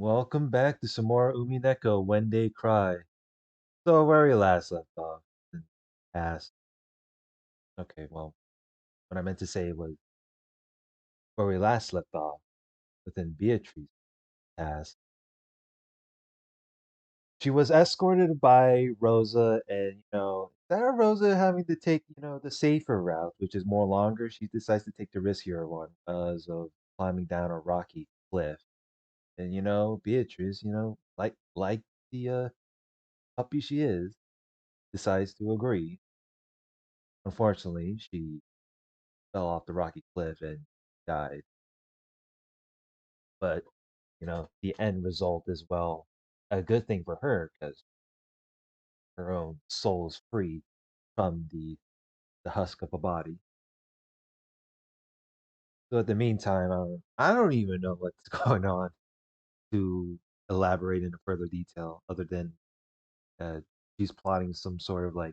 Welcome back to some more Umineko When They Cry. So where we last left off, and asked, okay, well, what I meant to say was where we last left off within Beatrice's task. She was escorted by Rosa, and instead of Rosa having to take the safer route, which is more longer, she decides to take the riskier one as of climbing down a rocky cliff. And Beatrice, like the puppy she is, decides to agree. Unfortunately, she fell off the rocky cliff and died. But, the end result is, well, a good thing for her because her own soul is free from the husk of a body. So at the meantime, I don't even know what's going on to elaborate into further detail other than uh, she's plotting some sort of like,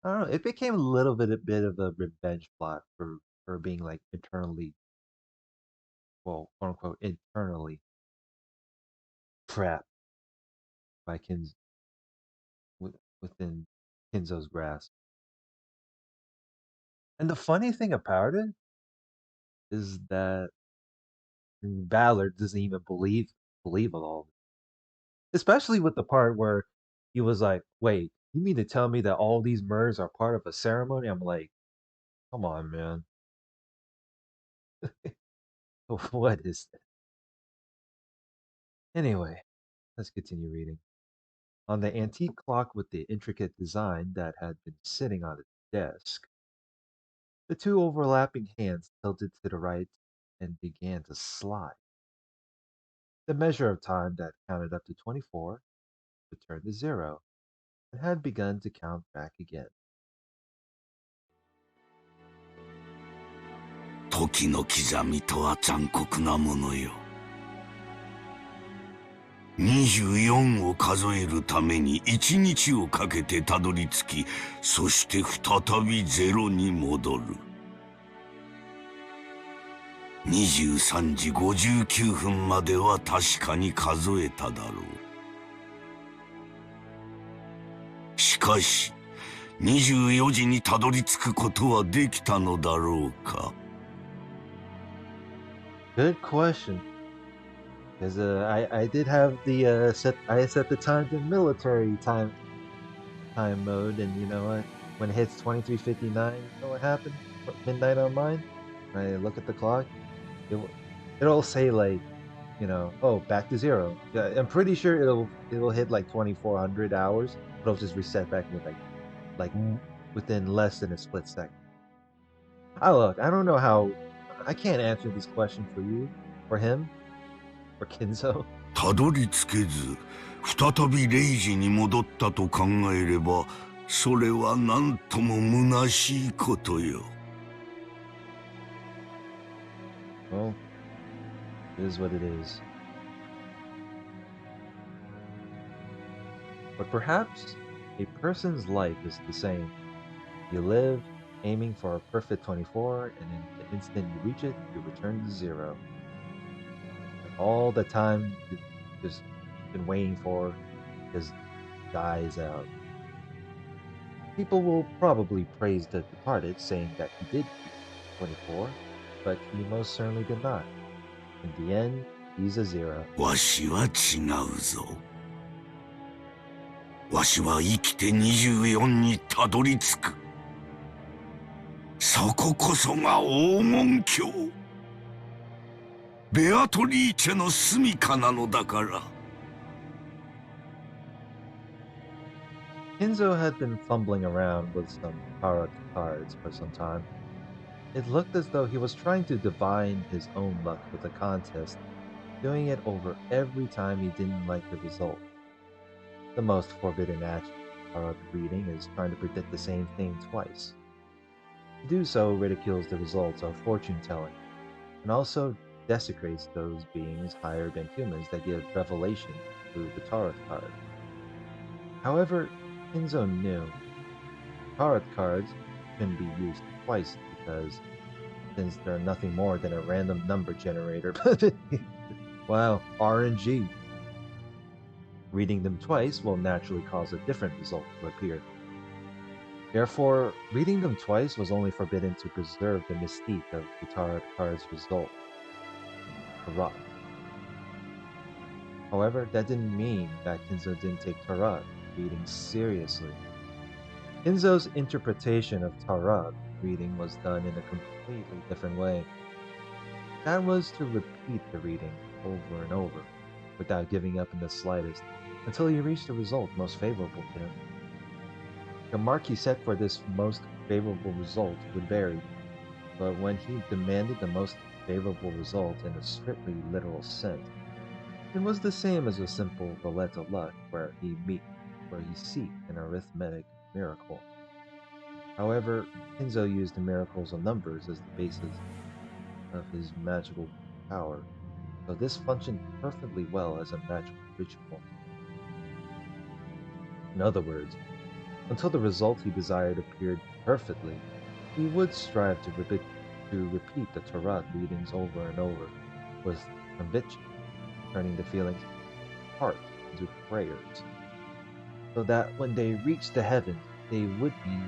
I don't know, it became a bit of a revenge plot for being like internally, well, quote unquote, internally trapped by within Kinzo's grasp. And the funny thing about it is that Ballard doesn't even believe it all, especially with the part where he was like, "Wait, you mean to tell me that all these murders are part of a ceremony?" I'm like, "Come on, man, what is that?" Anyway, let's continue reading. On the antique clock with the intricate design that had been sitting on its desk, the two overlapping hands tilted to the right and began to slide. The measure of time that counted up to 24 returned to zero and had begun to count back again. 時の刻みとは残酷なものよ。24を数えるために1日をかけてたどり着き、そして再びゼロに戻る。23時59分までは確かに数えただろう。しかし、24時にたどり着くことはできたのだろうか。Good question. Because I did have the I set the time to military time mode, and you know what? When it hits 23:59, you know what happened? Midnight on mine. When I look at the clock, it'll say like, oh, back to zero. Yeah, I'm pretty sure it'll hit like 2400 hours, but it'll just reset back with within less than a split second. I don't know how. I can't answer this question for you, for him, for Kinzo. たどり着けず、再び0時に戻ったと考えれば、それは何とも虚しいことよ。Well, it is what it is. But perhaps a person's life is the same. You live aiming for a perfect 24, and in the instant you reach it, you return to zero. And all the time you've just been waiting for just dies out. People will probably praise the departed, saying that he did keep 24, but he most certainly did not. In the end, he's a zero. わしは違うぞ。わしは生きて24にたどり着く。そここそが黄金鏡。ベアトリーチェの住処なのだから。Kinzo had been fumbling around with some tarot cards for some time. It looked as though he was trying to divine his own luck with the contest, doing it over every time he didn't like the result. The most forbidden action of tarot reading is trying to predict the same thing twice. To do so ridicules the results of fortune telling, and also desecrates those beings higher than humans that give revelation through the tarot card. However, Kinzo knew tarot cards can be used twice because since they're nothing more than a random number generator, Wow, RNG. Reading them twice will naturally cause a different result to appear. Therefore, reading them twice was only forbidden to preserve the mystique of the tarot card's result, tarot. However, that didn't mean that Kinzo didn't take tarot reading seriously. Kinzo's interpretation of tarot reading was done in a completely different way. That was to repeat the reading over and over, without giving up in the slightest, until he reached the result most favorable to him. The mark he set for this most favorable result would vary, but when he demanded the most favorable result in a strictly literal sense, it was the same as a simple roulette of luck where he seek an arithmetic miracle. However, Kinzo used the miracles of numbers as the basis of his magical power, so this functioned perfectly well as a magical ritual. In other words, until the result he desired appeared perfectly, he would strive to repeat the tarot readings over and over with conviction, turning the feelings of his heart into prayers, so that when they reached the heavens, they would be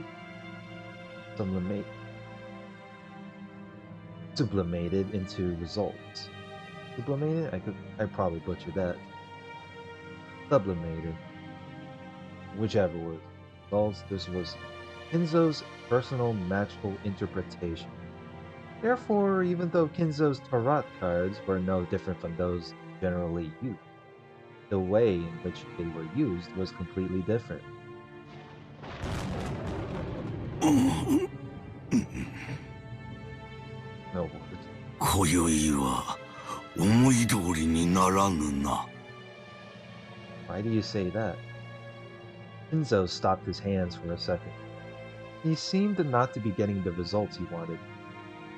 sublimate, sublimated into results. Sublimated? I probably butchered that. Sublimated, whichever was results. This was Kinzo's personal magical interpretation. Therefore, even though Kinzo's tarot cards were no different from those generally used, the way in which they were used was completely different. No words. 今宵は思い通りにならぬな。Why do you say that? Kinzo stopped his hands for a second. He seemed not to be getting the results he wanted.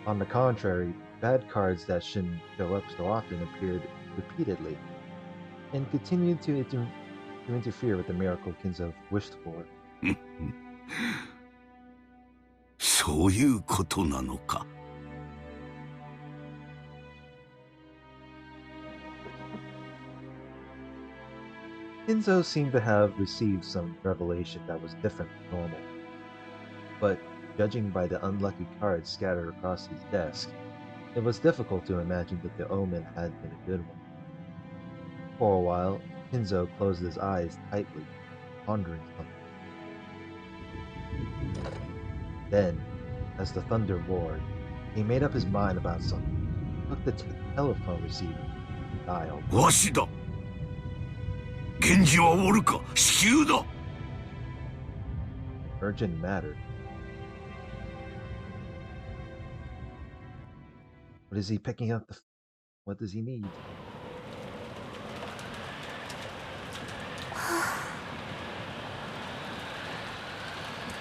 On the contrary, bad cards that shouldn't show up so often appeared repeatedly, and continued to interfere with the miracle Kinzo wished for. そういうことなのか。Kinzo seemed to have received some revelation that was different from normal. But judging by the unlucky cards scattered across his desk, it was difficult to imagine that the omen had been a good one. For a while, Kinzo closed his eyes tightly, pondering something. Then, as the thunder roared, he made up his mind about something. He took the telephone receiver and dialed. わしだ。源氏はおるか。至急だ。Urgent matter. What is he picking up? What does he need?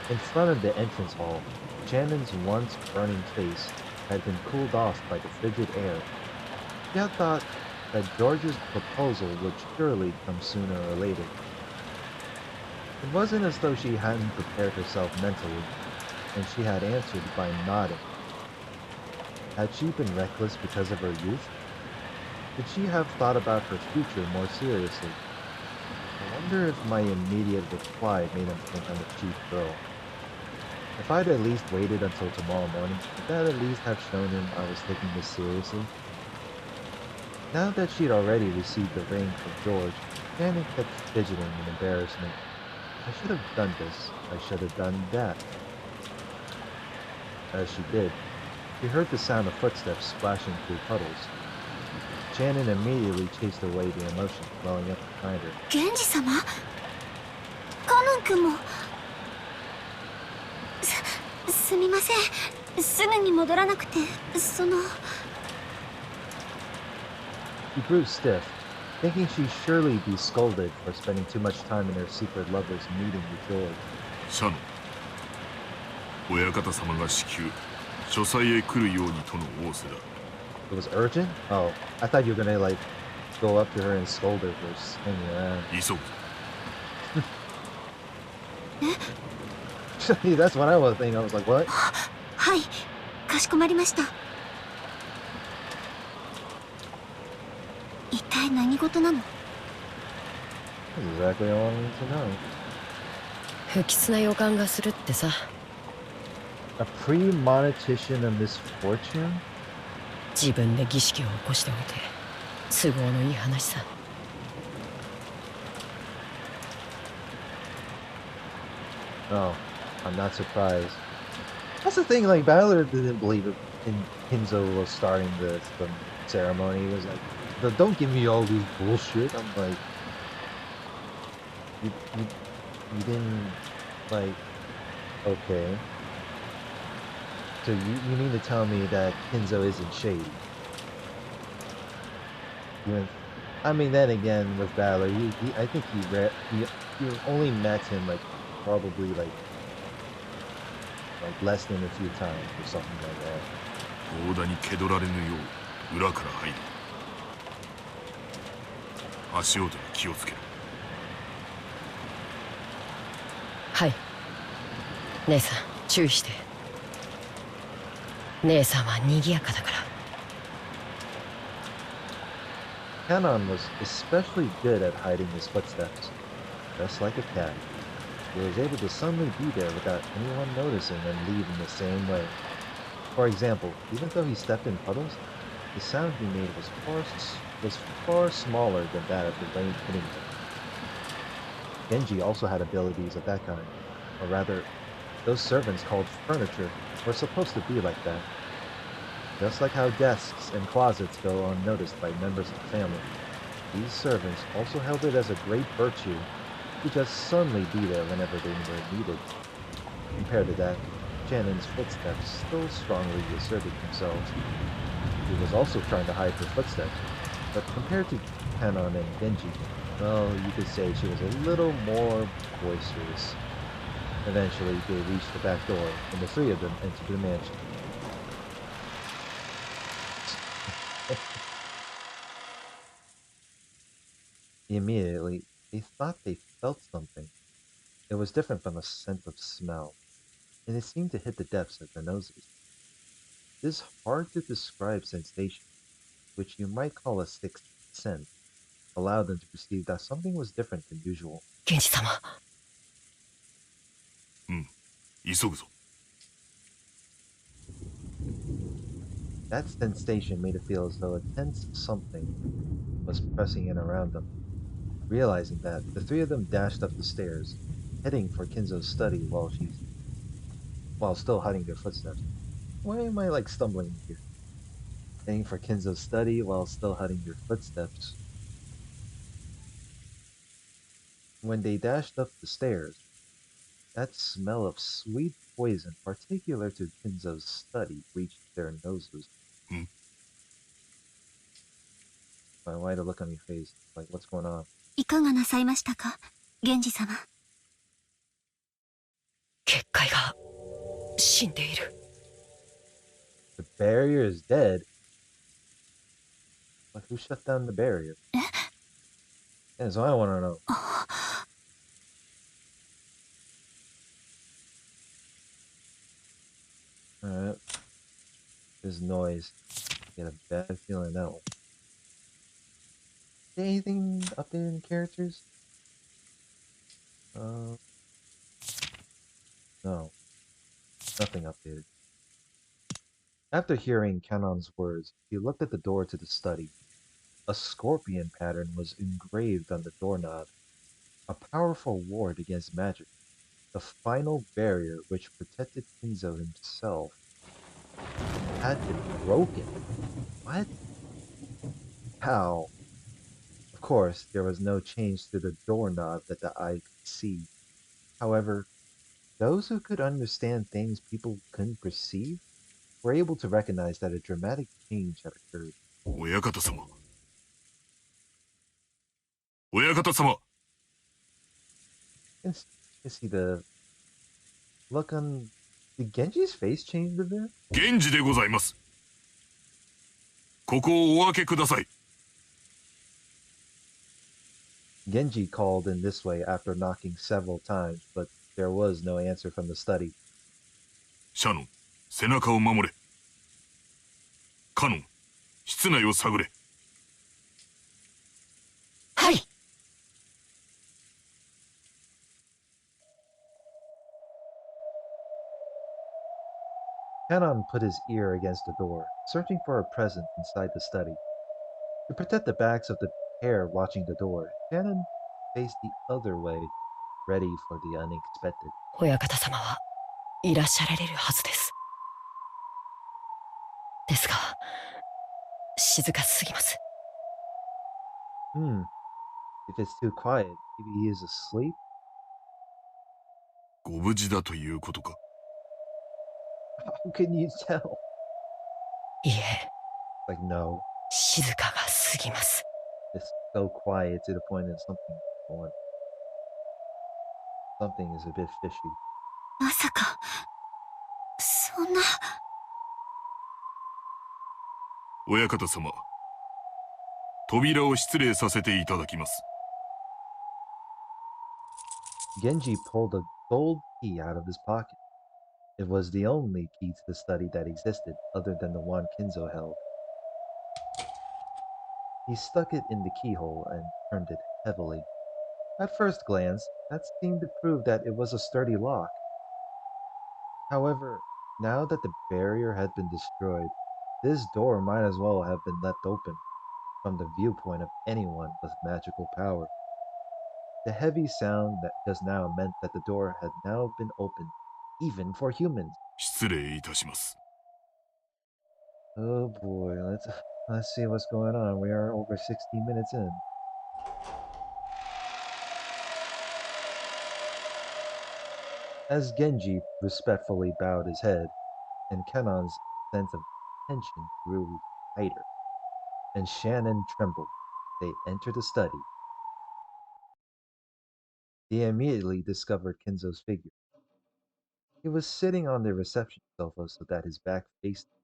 In front of the entrance hall, Shannon's once burning face had been cooled off by the frigid air. She had thought that George's proposal would surely come sooner or later. It wasn't as though she hadn't prepared herself mentally, and she had answered by nodding. Had she been reckless because of her youth? Could she have thought about her future more seriously? I wonder if my immediate reply made him think I'm a cheap girl. If I'd at least waited until tomorrow morning, would that at least have shown him I was taking this seriously? Now that she'd already received the ring from George, Shannon kept fidgeting in embarrassment. I should have done this. I should have done that. As she did, she heard the sound of footsteps splashing through puddles. Shannon immediately chased away the emotion welling up behind her. 源氏様？カノン君も。すみません。すぐに戻らなくて、その。He grew stiff, thinking she'd surely be scolded for spending too much time in her secret lover's meeting with George. シャノン、親方様が至急書斎へ来るようにとの仰せだ。It was urgent? Oh, I thought you were gonna, like, go up to her and scold her for just hanging around. 急ぐ。That's what I was thinking. I was like, what? はい、かしこまりました。体何事なの？ That's exactly all I need to know. 不吉な予感がするってさ。 A premonition of misfortune? 自分で儀式を起こしておいて都合のいい話さ。 Oh, I'm not surprised. That's the thing, like, Balor didn't believe in Hinzo was starting the ceremony. He was like, don't give me all these bullshit. I'm like, you didn't, like, okay. So you mean to tell me that Hinzo isn't shady? I mean, then again, with Balor, I think he only met him, like, probably, like less than a few times or something like that. 大田に気取られぬよう裏から入る。足音に気をつけろ。はい。姉さん注意して。姉さんは賑やかだから。 Kanon was especially good at hiding his footsteps. Just like a cat, he was able to suddenly be there without anyone noticing and leave in the same way. For example, even though he stepped in puddles, the sound he made was far smaller than that of the rain hitting him. Genji also had abilities of that kind, or rather, those servants called furniture were supposed to be like that. Just like how desks and closets go unnoticed by members of the family, these servants also held it as a great virtue to just suddenly be there whenever they were needed. Compared to that, Shannon's footsteps still strongly asserted themselves. He was also trying to hide her footsteps, but compared to Kanon and Genji, well, you could say she was a little more boisterous. Eventually, they reached the back door, and the three of them entered the mansion. Immediately, they thought they felt something. It was different from a scent of smell, and it seemed to hit the depths of their noses. This hard-to-describe sensation, which you might call a sixth sense, allowed them to perceive that something was different than usual. 源氏様。急ぐぞ。 That sensation made it feel as though a tense something was pressing in around them. Realizing that, the three of them dashed up the stairs, heading for Kinzo's study while still hiding their footsteps. Why am I like stumbling here? Heading for Kinzo's study while still hiding their footsteps. When they dashed up the stairs, that smell of sweet poison particular to Kinzo's study reached their noses. Why the look on your face? Like, what's going on? いかがなさいましたか、源氏様。結界が死んでいる。 The barrier is dead? But who shut down the barrier? Yeah, so I want to know. Alright. This noise. Get a bad feeling that one. Anything updated in characters? No. Nothing updated. After hearing Kanon's words, he looked at the door to the study. A scorpion pattern was engraved on the doorknob. A powerful ward against magic. The final barrier which protected Kinzo himself had been broken. What? How? Of course, there was no change to the doorknob that the eye could see. However, those who could understand things people couldn't perceive were able to recognize that a dramatic change had occurred. 親方様。親方様。 You can see the look on... Did Genji's face change a bit? 源氏でございます。ここをお開けください。 Genji called in this way after knocking several times, but there was no answer from the study. シャノン、背中を守れ。カノン、室内を探れ。Kanon put his ear against the door, searching for a present inside the study. To protect the backs of the pair watching the door, Shannon faced the other way, ready for the unexpected. 親方様はいらっしゃられるはずです。ですが、静かすぎます。Hmm, if it's too quiet, maybe he is asleep? ご無事だということか。How can you tell? いえ、Like, no, 静かがすぎます。it's so quiet to the point that something is a bit fishy. まさか、そんな。親方様、扉を失礼させていただきます。Genji pulled a gold key out of his pocket. It was the only key to the study that existed other than the one Kinzo held. He stuck it in the keyhole and turned it heavily. At first glance, that seemed to prove that it was a sturdy lock. However, now that the barrier had been destroyed, this door might as well have been left open from the viewpoint of anyone with magical power. The heavy sound that just now meant that the door had now been opened, even for humans. 失礼いたします。Oh boy, let's see what's going on. We are over 60 minutes in. As Genji respectfully bowed his head, and Kanon's sense of tension grew tighter, and Shannon trembled, they entered the study. He immediately discovered Kinzo's figure. He was sitting on the reception sofa so that his back faced him.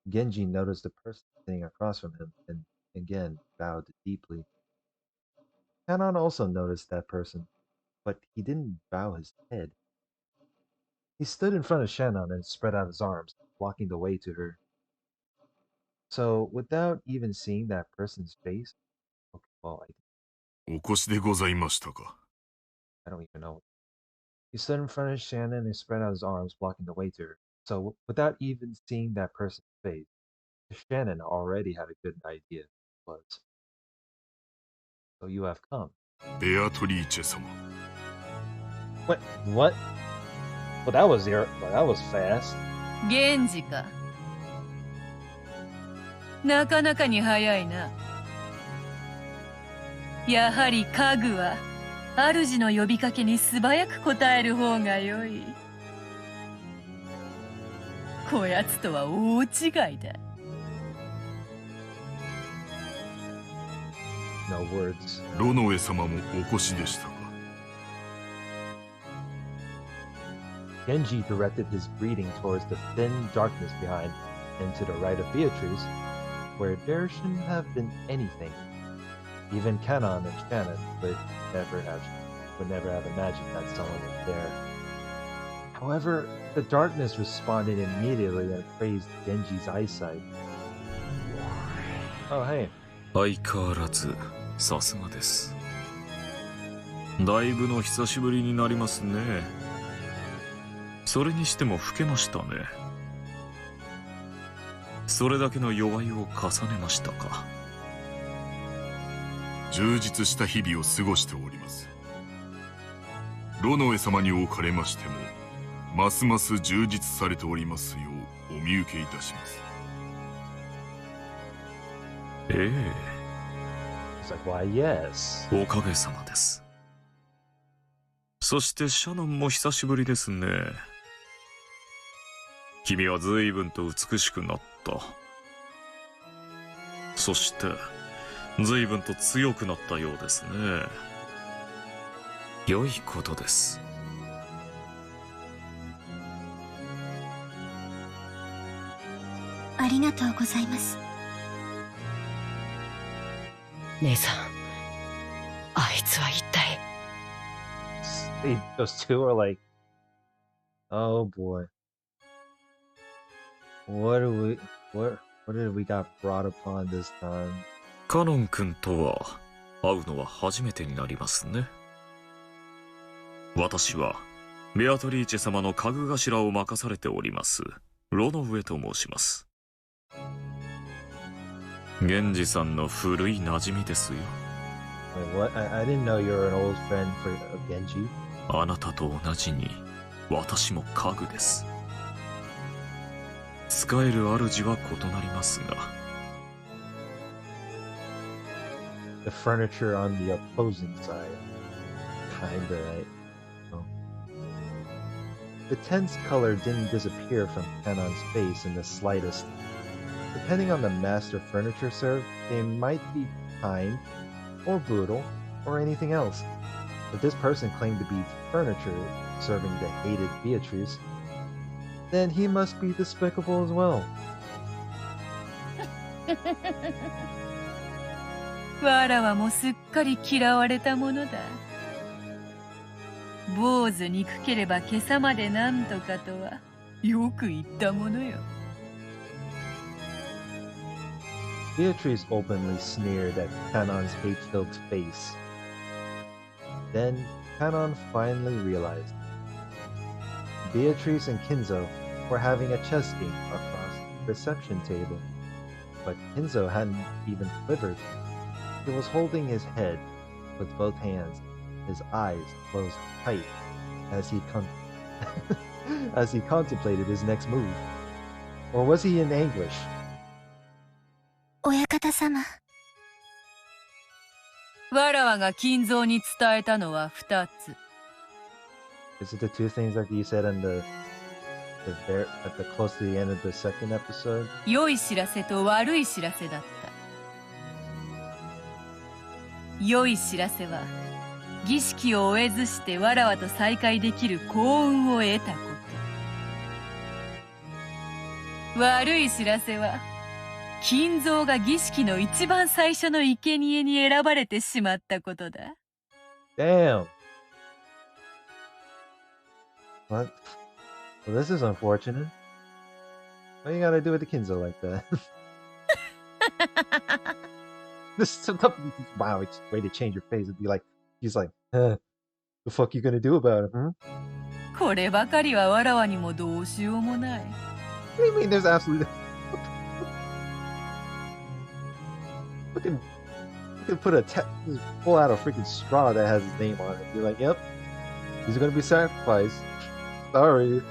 Genji noticed the person sitting across from him and again bowed deeply. Kanon also noticed that person, but he didn't bow his head. He stood in front of Shannon and spread out his arms, blocking the way to her. So, without even seeing that person's face, okay, well, お越しでございましたか。I don't even know. He stood in front of Shannon and spread out his arms, blocking the way to her. So, without even seeing that person's face, Shannon already had a good idea who it was. So you have come. ベアトリーチェ様。What? What? Well, that was fast. 源氏か。なかなかに早いな。やはり家具は主の呼びかけに素早く答える方が良い。こやつとは大違いだ。No words. ロノエ様もお越しでしたか。Genji directed his greeting towards the thin darkness behind and to the right of Beatrice, where there shouldn't have been anything. Even Kanon and Shannon would never have imagined that someone was there. However, the darkness responded immediately and praised Genji's eyesight. Oh, hey. 相変わらずさすがです。だいぶの久しぶりになりますね。それにしても老けましたね。それだけの弱いを重ねましたか。充実した日々を過ごしております。ロノエ様におかれましても、ますます充実されておりますようお見受けいたします。ええ。It's like, why, yes. おかげさまです。そしてシャノンも久しぶりですね。君は随分と美しくなった。そして随分と強くなったようですね。良いことです。ありがとうございます。姉さん、あいつは一体。Those two are like, oh boy. What did we got brought upon this time? カノン君とは会うのは初めてになりますね。私はベアトリーチェ様の家具頭を任されておりますロノウエと申します。源氏さんの古い馴染みですよ。Wait, what? I didn't know you were an old friend for Genji. あなたと同じに私も家具です。使える主は異なりますが。The furniture on the opposing side. Kinda, right? Oh. The tense color didn't disappear from Kanon's face in the slightest. Depending on the master furniture served, they might be kind, or brutal, or anything else. If this person claimed to be furniture serving the hated Beatrice, then he must be despicable as well. わらわもすっかり嫌われたものだ。坊主憎ければ今朝までなんとかとはよく言ったものよ。Beatrice openly sneered at Kanon's hate-filled face. Then Kanon finally realized. Beatrice and Kinzo were having a chess game across the reception table, but Kinzo hadn't even quivered. He was holding his head with both hands, his eyes closed tight as he as he contemplated his next move. Or was he in anguish? 親方様。わらわが金蔵に伝えたのは2つ。Is it the two things that you said at the close to the end of the second episode? 良い知らせと悪い知らせだった。良い知らせは儀式を終えずしてわらわと再会できる幸運を得たこと。悪い知らせは金蔵が儀式の一番最初の生贄に選ばれてしまったことだ。Damn. What? Well, this is unfortunate. What you gotta do with the Kinzo like that? This is wow, it's a way to change your face and be like, he's like, the fuck you gonna do about it, hmm? こればかりはわらわにもどうしようもない。What do you mean there's absolutely... You can put pull out a freaking straw that has his name on it. Be like, yep, he's gonna be sacrificed. Sorry.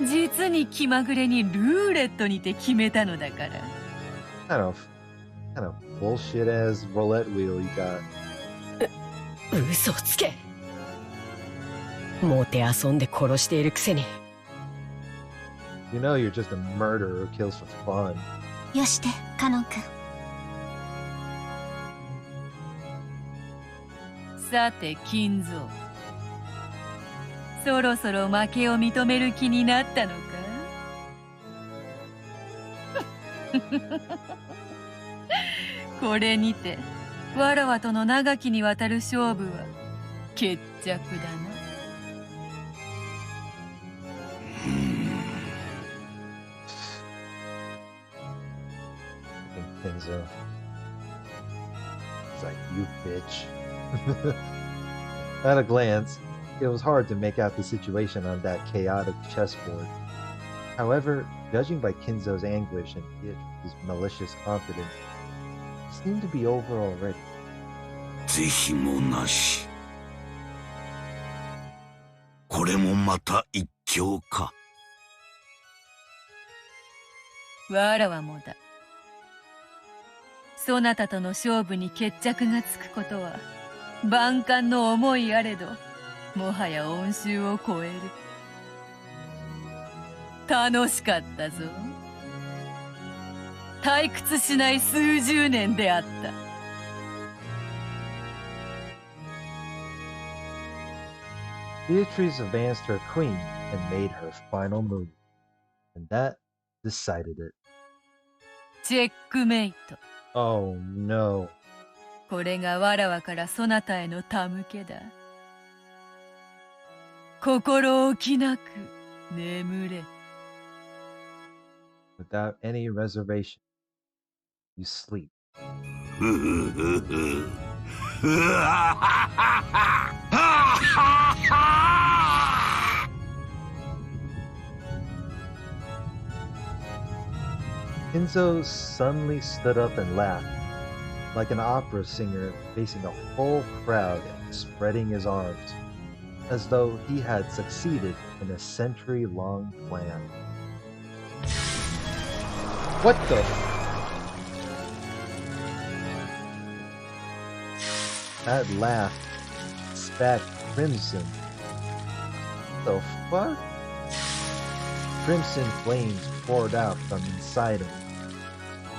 実に気まぐれにルーレットにて決めたのだから。Kind of bullshit ass roulette wheel you got. 嘘つけ。もて遊んで殺しているくせに。You know you're just a murderer who kills for fun. よして、カノン君。さて金蔵、そろそろ負けを認める気になったのか？これにてわらわとの長きにわたる勝負は決着だな。Kenzo. It's like, you bitch. At a glance, it was hard to make out the situation on that chaotic chessboard. However, judging by Kinzo's anguish and Beatrice's malicious confidence, it seemed to be over already. 是非もなし。これもまた一興か。わらわもだ。そなたとの勝負に決着がつくことは万感の思いあれど、もはや恩衆を超える。楽しかったぞ。退屈しない数十年であった。Beatrice advanced her queen and made her final move, and that decided it. チェックメイト。Oh no. これがわらわからそなたへの手向けだ。心置きなく眠れ。Without any reservation, you sleep. Kinzo suddenly stood up and laughed, like an opera singer facing a full crowd and spreading his arms, as though he had succeeded in a century-long plan. What the? That laugh spat crimson. The fuck? Crimson flames poured out from inside him,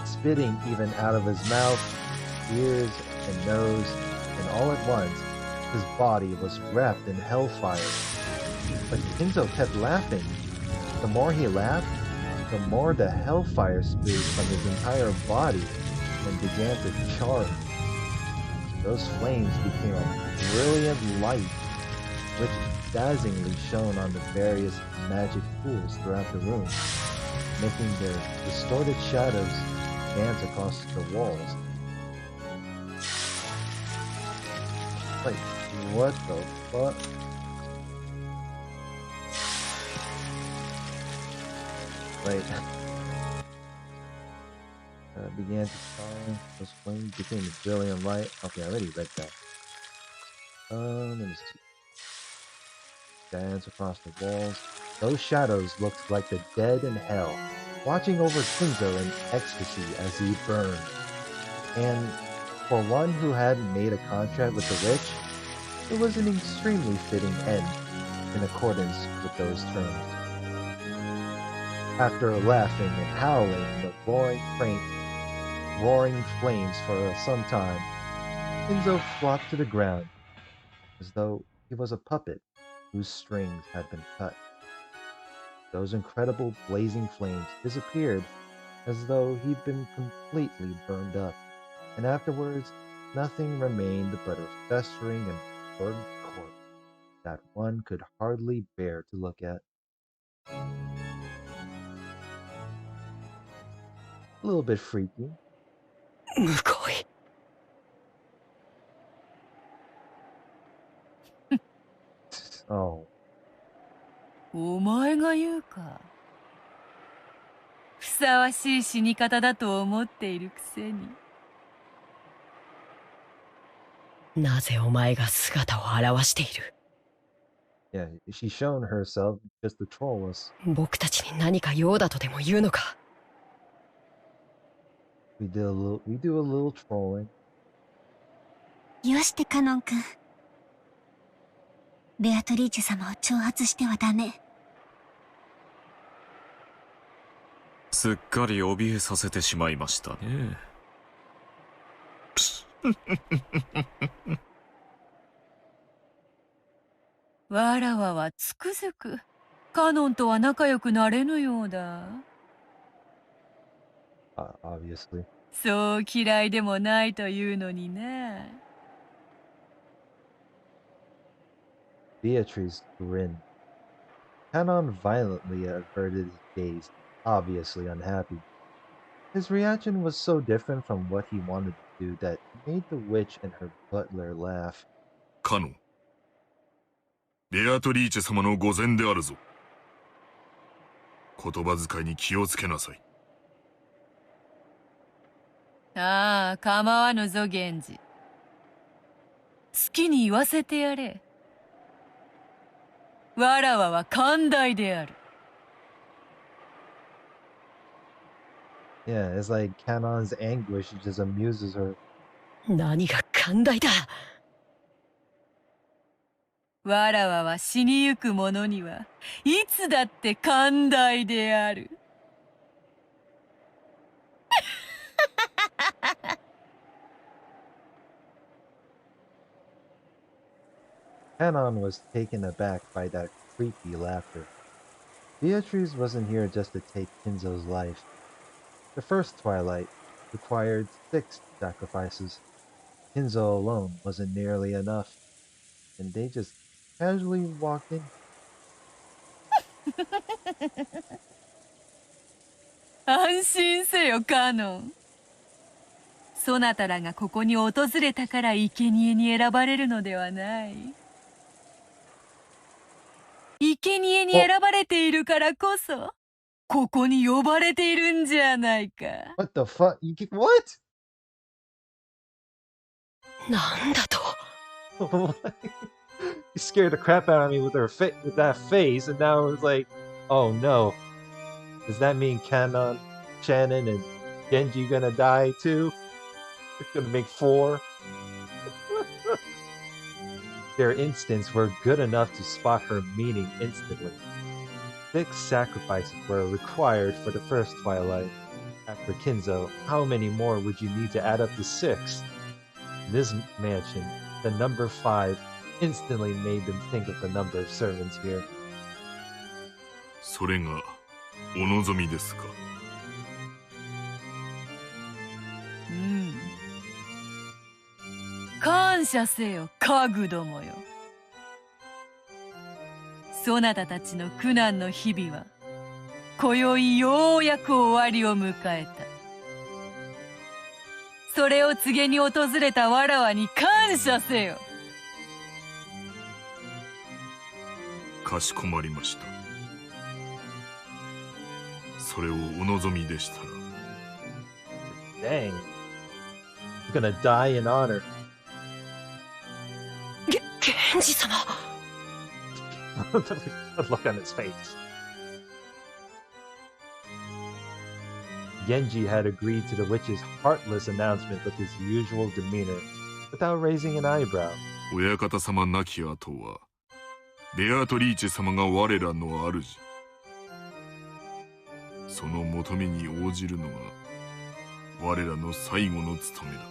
spitting even out of his mouth, ears, and nose, and all at once, his body was wrapped in hellfire. But Kinzo kept laughing. The more he laughed, the more the hellfire spewed from his entire body and began to char him. Those flames became a brilliant light, which dazzlingly shone on the various magic pools throughout the room, making their distorted shadows dance across the walls. Like, what the fuck? Like, began to shine. Those flames became a brilliant light. Okay, I already read that. Let me see. Dance across the walls. Those shadows looked like the dead in hell, watching over Kinzo in ecstasy as he burned. And for one who hadn't made a contract with the witch, it was an extremely fitting end in accordance with those terms. After laughing and howling the roaring flames for some time, Kinzo flopped to the ground as though he was a puppet whose strings had been cut. Those incredible blazing flames disappeared as though he'd been completely burned up, and afterwards nothing remained but a festering and burnt corpse that one could hardly bear to look at. A little bit freaky. むごい。Oh, お前が言うか。ふさわしい死に方だと思っているくせに。なぜお前が姿を現している？ yeah, she's shown herself just to troll us. 僕たちに何か用だとでも言うのか？ We do a little trolling. よしてカノン君。ベアトリーチェ様を挑発してはダメ。すっかり怯えさせてしまいましたね。わらわはつくづくカノンとは仲良くなれぬようだ。Obviously. そう嫌いでもないというのにな。Beatrice grinned. Canon violently averted his gaze, obviously unhappy. His reaction was so different from what he wanted to do that it made the witch and her butler laugh. カノン、ベアトリーチェ様の御前であるぞ。言葉遣いに気をつけなさい。ああ、構わぬぞ源氏。好きに言わせてやれ。わらわは寛大である。Yeah, it's like Canon's anguish just amuses her. 何が寛大だ。わらわは死にゆく者にはいつだって寛大である。Canon was taken aback by that creepy laughter. Beatrice wasn't here just to take Kinzo's life. The first twilight required 6 sacrifices. Kinzo alone wasn't nearly enough, and they just casually walked in. 安心せよカノン。そなたらがここに訪れたから生贄に選ばれるのではない。生贄に選ばれているからこそここに呼ばれているんじゃないか。What the fuck? What? なんだと。You scared the crap out of me with with that face, and now it's like, oh no. Does that mean Shannon, and Genji gonna die too? It's gonna make 4. Their instincts were good enough to spot her meaning instantly. 6 sacrifices were required for the first twilight. After Kinzo, how many more would you need to add up to 6? In this mansion, the number 5 instantly made them think of the number of servants here. それがお望みですか。うん。感謝せよ、家具どもよ。そなたたちの苦難の日々は、今宵ようやく終わりを迎えた。それを告げに訪れたわらわに感謝せよ。かしこまりました。それをお望みでしたら。Dang. He's gonna die in honor. 源氏様。The look on his face. Genji had agreed to the witch's heartless announcement with his usual demeanor, without raising an eyebrow. 親方様亡き後は、ベアトリーチェ様が我らの主。その求めに応じるのが、我らの最後の務めだ。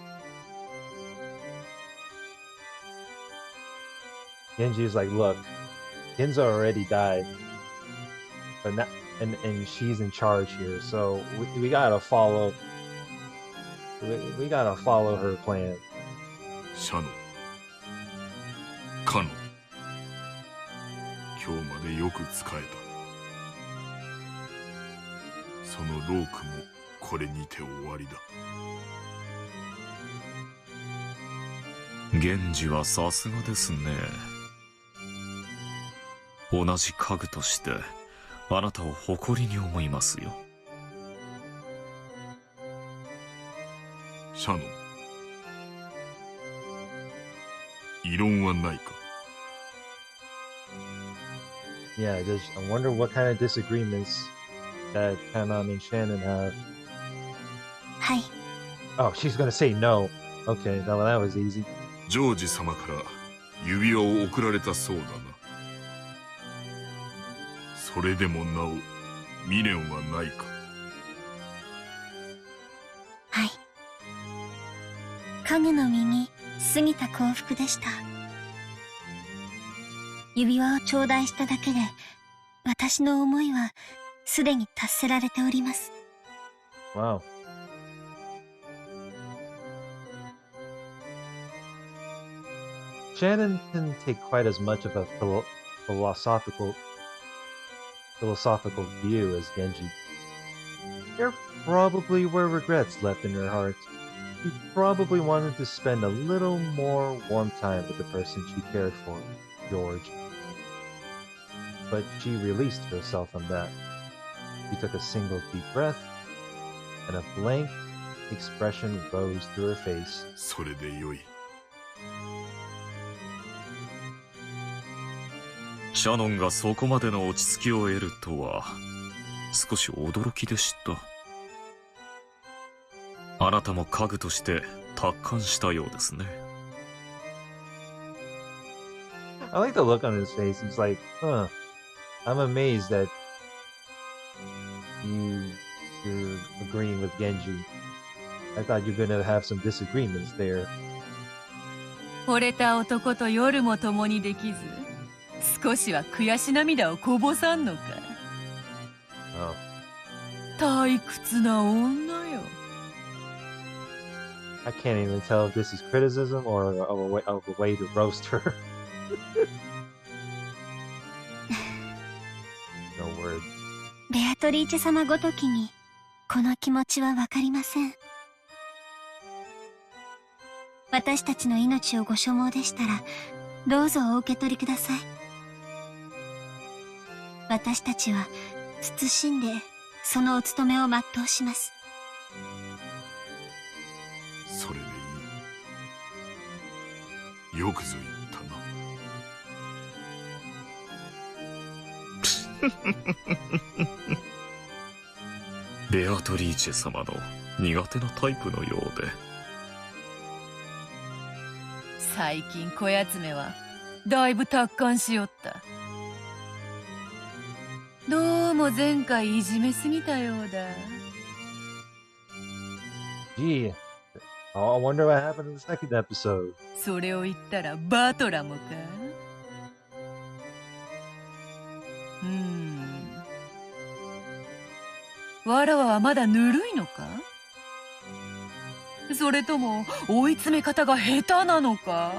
Genji's like, look, Ginzo already died, but not, and she's in charge here, so we gotta follow. We gotta follow her plan. シャノ、カノ、今日までよく使えた。そのロークもこれにて終わりだ。源氏はさすがですね。同じ家具としてあなたを誇りに思いますよ。シャノ、異論はないか。Yeah, I wonder what kind of disagreements that Kanon and Shannon have. はい。 Oh, she's gonna say no. Okay, well, that was easy. ジョージ様から指輪を贈られたそうだな。それでもなお未練はないか。はい。影の身に過ぎた幸福でした。指輪を頂戴しただけで、私の思いはすでに達せられております。Wow. Shannon didn't take quite as much of a philosophical view as Genji. There probably were regrets left in her heart. She probably wanted to spend a little more warm time with the person she cared for, George. But she released herself from that. She took a single deep breath, and a blank expression rose to her face. それでよい。シャノンがそこまでの落ち着きを得るとは少し驚きでした。あなたも家具として達観したようですね。I like the look on his face. He's like, huh, I'm amazed that you're agreeing with Genji. I thought you're gonna have some disagreements there. 惚れた男と夜も共にできず、少しは悔し涙をこぼさんのか。Oh. 退屈な女よ。I can't even tell if this is criticism or of a way to roast her. No word. ベアトリーチェ様ごときに、この気持ちはわかりません。私たちの命をご所望でしたら、どうぞお受け取りください。私たちは、慎んでそのお務めを全うします。それでいい。よくぞ言ったな。ベアトリーチェ様の苦手なタイプのようで。最近こやつめはだいぶ達観しよった。どうも前回いじめすぎたようだ。Gee, I wonder what happened in the second episode. それを言ったらバトラもか。わらわはまだぬるいのか、それとも追い詰め方が下手なのか。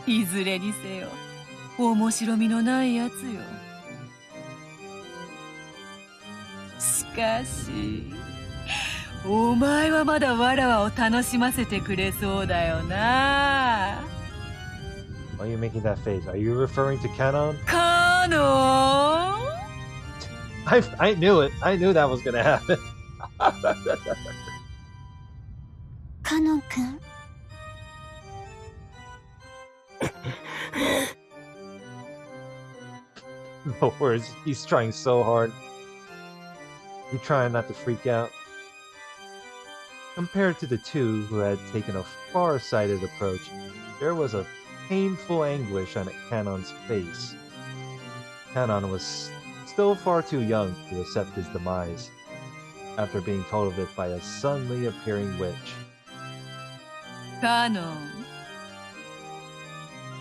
いずれにせよ面白みのないやつよ。しかしお前はまだわらわを楽しませてくれそうだよな。 Why are you making that face? Are you referring to Canon? カノン。 I knew it. I knew that was gonna happen. カノン君。No words. He's trying so hard. He's trying not to freak out. Compared to the two who had taken a far-sighted approach, there was a painful anguish on Canon's face. Canon was still far too young to accept his demise, after being told of it by a suddenly appearing witch. カノン、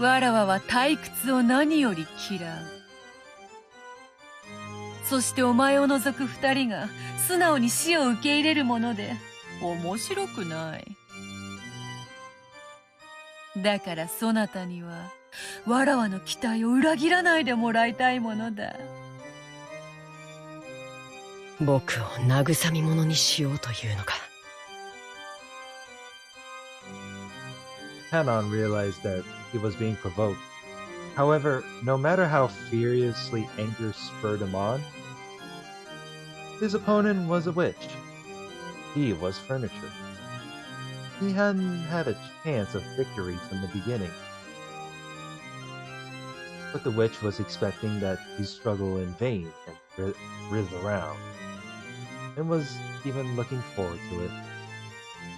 わらわは退屈を何より嫌う。そしてお前を除く二人が素直に死を受け入れるもので面白くない。だからそなたにはわらわの期待を裏切らないでもらいたいものだ。僕を慰み者にしようというのか。Canon realized that he was being provoked. However, no matter how furiously anger spurred him on, his opponent was a witch. He was furniture. He hadn't had a chance of victory from the beginning. But the witch was expecting that he struggle in vain and writhe around, and was even looking forward to it.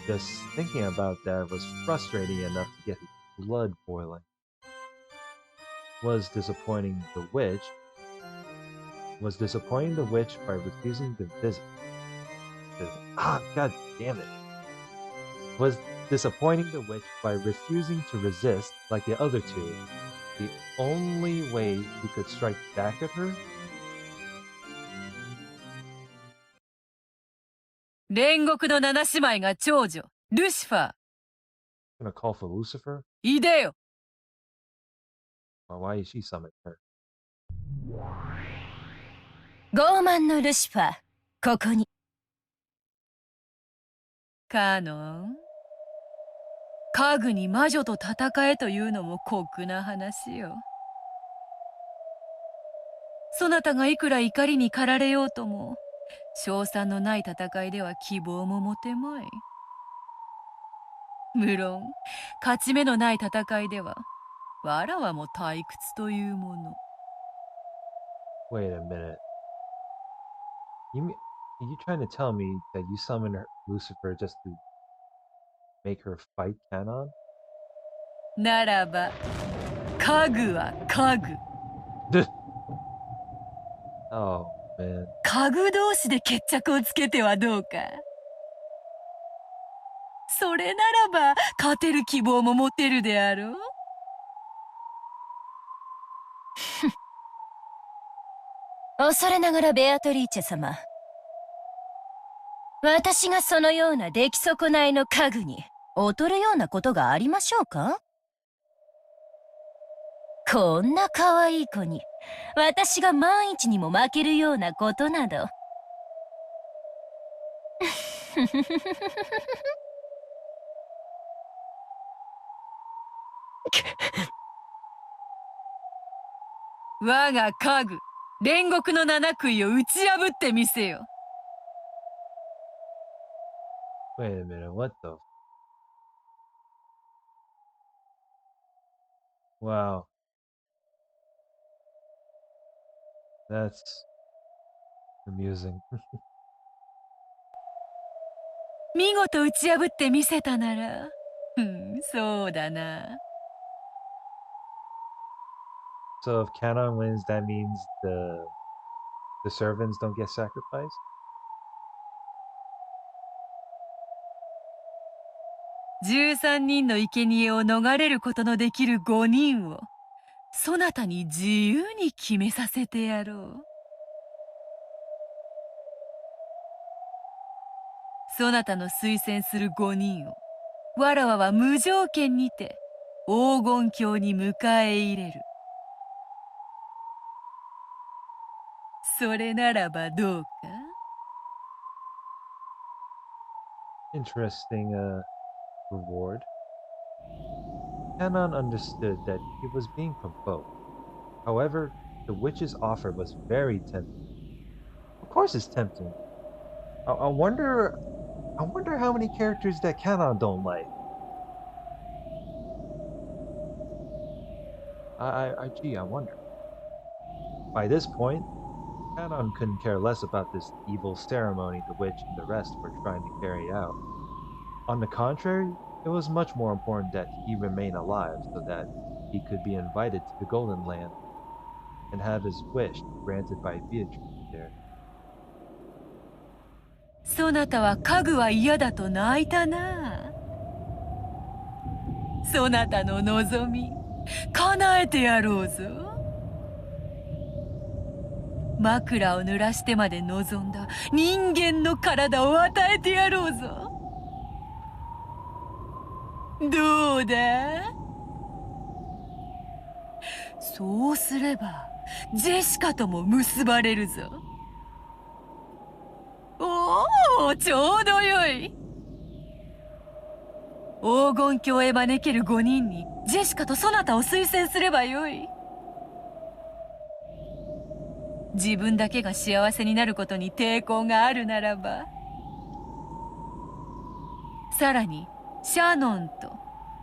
Just thinking about that was frustrating enough to get his blood boiling. Was disappointing the witch by refusing to visit. God damn it. Was disappointing the witch by refusing to resist like the other two the only way he could strike back at her? 煉獄の七姉妹が長女ルシファー。 Gonna call for Lucifer? いでよ。 Why is she summoned her? 傲慢のルシファー、ここに。カノン、家具に魔女と戦えというのも酷な話よ。そなたがいくら怒りに駆られようとも勝算のない戦いでは希望も持てまい。無論勝ち目のない戦いではわらわも退屈というもの。 Wait a minute. Are you trying to tell me that you summoned Lucifer just to make her fight Canon? ならば家具は家具。Oh, man. 家具同士で決着をつけてはどうか。それならば勝てる希望も持てるであろう。恐れながらベアトリーチェ様、私がそのような出来損ないの家具に劣るようなことがありましょうか。こんな可愛い子に私が万一にも負けるようなことなど。我が家具煉獄の七杭を打ち破ってみせよ。Wait a minute, what the? Wow, that's amusing. 見事打ち破ってみせたなら、そうだな。So if Canon wins, that means the servants don't get sacrificed? 13人の生贄を逃れることのできる5人を、そなたに自由に決めさせてやろう。そなたの推薦する5人を、わらわは無条件にて黄金鏡に迎え入れる。それならばどうか。 Interesting reward. Canon understood that he was being provoked. However, the witch's offer was very tempting. Of course it's tempting. I wonder how many characters that Canon don't like. Gee, I wonder. By this point, Canon couldn't care less about this evil ceremony the witch and the rest were trying to carry out. On the contrary, it was much more important that he remain alive so that he could be invited to the Golden Land and have his wish granted by Beatrice there. そなたは家具は嫌だと泣いたな。そなたの望み叶えてやろうぞ。枕を濡らしてまで望んだ人間の体を与えてやろうぞ。どうだ？そうすればジェシカとも結ばれるぞ。おお、ちょうどよい。黄金鏡へ招ける5人にジェシカとそなたを推薦すればよい。自分だけが幸せになることに抵抗があるならば、さらにシャノンと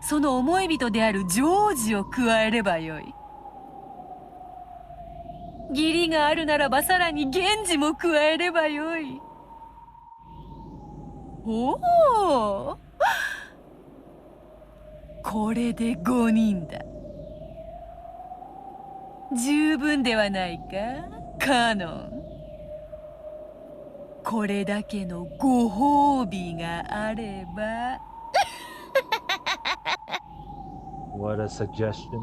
その思い人であるジョージを加えればよい。義理があるならばさらに源氏も加えればよい。おお、これで5人だ。十分ではないか、カノン。これだけのご褒美があれば。What a suggestion.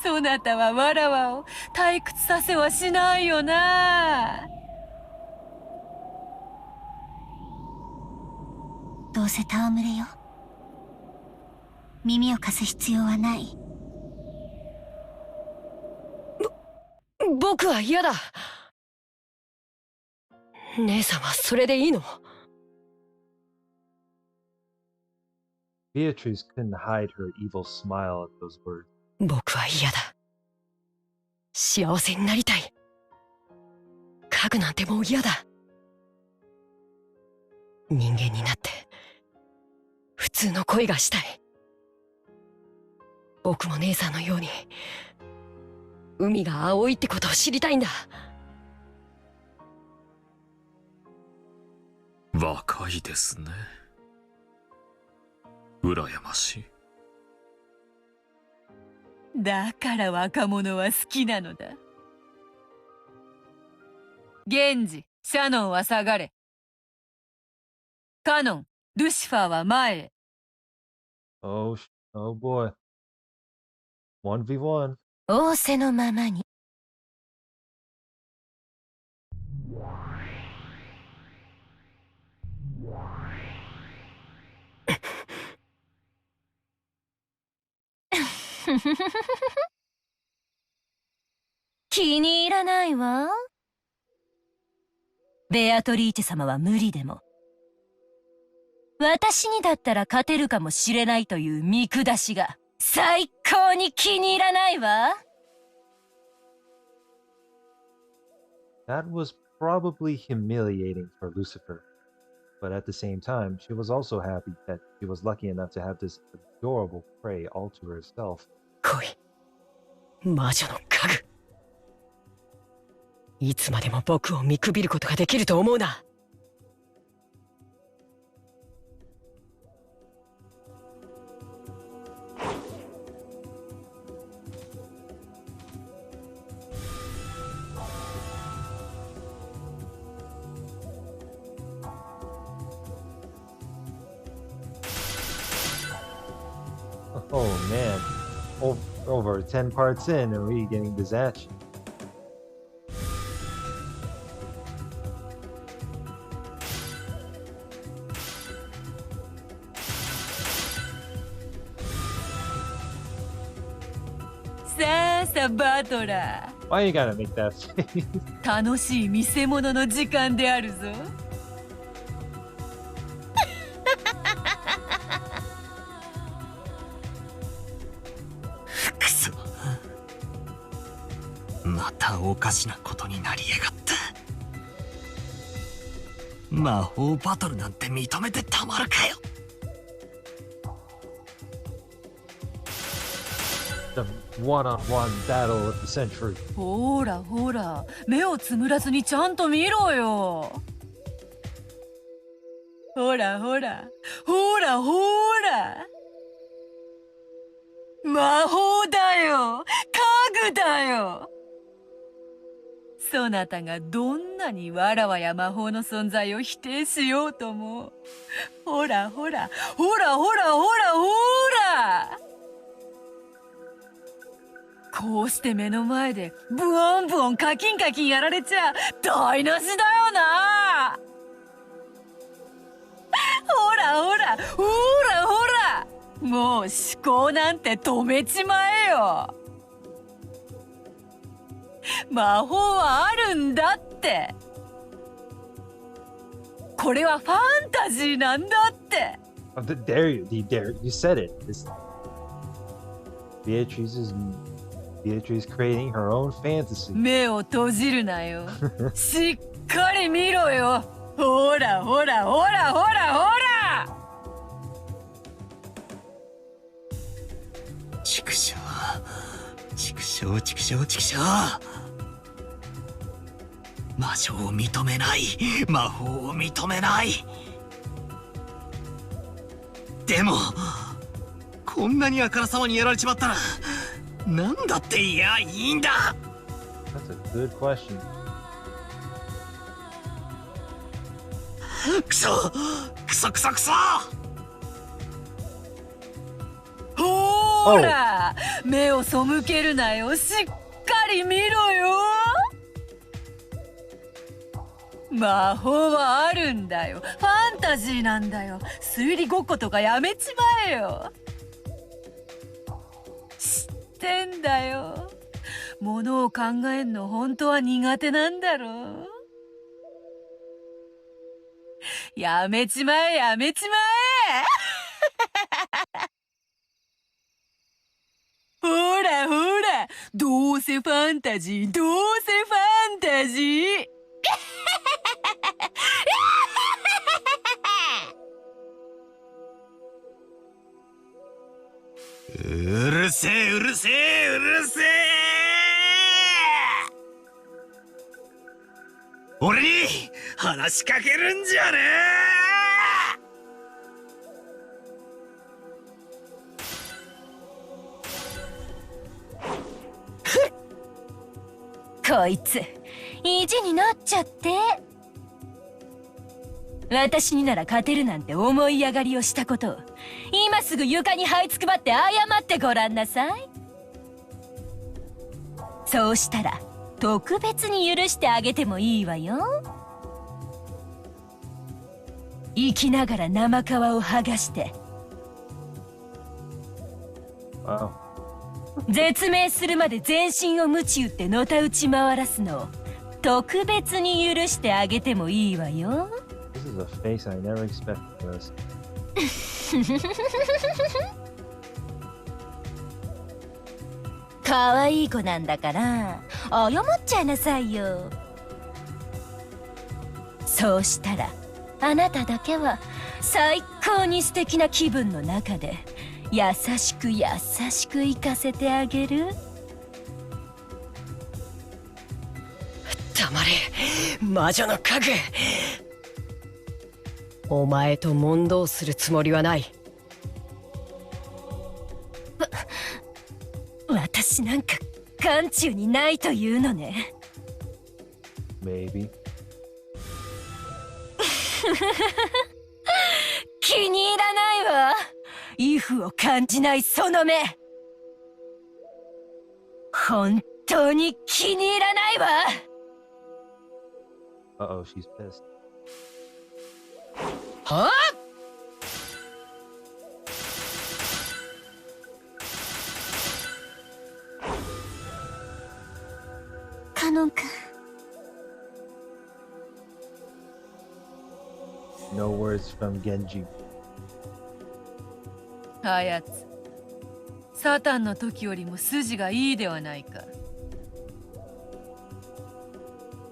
そなたはわらわを退屈させはしないよな。どうせ戯れよ。耳を貸す必要はない。僕は嫌だ。姉様、それでいいの？ Beatrice couldn't hide her evil smile at those words. 僕は嫌だ。幸せになりたい。家具なんてもう嫌だ。人間になって普通の恋がしたい。僕も姉さんのように海が青いってことを知りたいんだ。若いですね。羨ましい。だから若者は好きなのだ。源氏、シャノンは下がれ。カノン、ルシファーは前へ。Oh boy. 1v1. 仰せのままに。気に入らないわ。ベアトリーチェ様は無理でも私にだったら勝てるかもしれないという見下しが最高に気に入らないわ。That was probably humiliating for Lucifer, but at the same time, she was also happy that she was lucky enough to have this adorable prey all to herself. 来い、魔女の家具。いつまでも僕を見くびることができると思うな。Oh man, over 10 parts in and we getting this action. Why you gotta make that face? 楽しい見せ物の時間であるぞ。くそ、またおかしなことになりやがった。魔法バトルなんて認めてたまるかよ。The one-on-one battle of the century. ほらほら、目をつむらずにちゃんと見ろよ。ほらほら、ほらほら。魔法だよ、家具だよ。そなたがどんなにわらわや魔法の存在を否定しようとも、ほらほら、ほらほらほらほら。こうして目の前でブオンブオンカキンカキンやられちゃ台無しだよな。ほらほらほらほら、もう思考なんて止めちまえよ。魔法はあるんだって。これはファンタジーなんだって。There you said it. Beatrice creating her own fantasy. 目を閉じるなよ。しっかり見ろよ。ほらほらほらほらほら。畜生、畜生、畜生、畜生。魔女を認めない、魔法を認めない。でもこんなにあからさまにやられちまったらなんだっていやいいんだ。 That's a good question. クソクソクソクソ。ほら、目を背けるなよ。しっかり見ろよ。魔法はあるんだよ。ファンタジーなんだよ。推理ごっことかやめちまえよ。知ってんだよ。ものを考えんの本当は苦手なんだろう。やめちまえやめちまえ。ほらほら、どうせファンタジー、どうせファンタジー。うるせえうるせえうるせえ。俺に話しかけるんじゃねえ。こいつ意地になっちゃって。私になら勝てるなんて思い上がりをしたことを今すぐ床に這いつくばって謝ってごらんなさい。そうしたら特別に許してあげてもいいわよ。生きながら生皮を剥がしてWow. 絶命するまで全身を鞭打ってのたうち回らすのを特別に許してあげてもいいわよ。This is a face I never expected for us. 可愛い子なんだから謝っちゃいなさいよ。そうしたらあなただけは最高に素敵な気分の中で優しく優しく行かせてあげる。黙れ魔女の家具。お前と問答するつもりはない。私なんか眼中にないというのね。Maybe. 気に入らないわ。畏怖を感じないその目。本当に気に入らないわ。Uh-oh, she's pissed. はあ。カノン君。No words from Genji. あやつ、サタンの時よりも筋がいいではないか。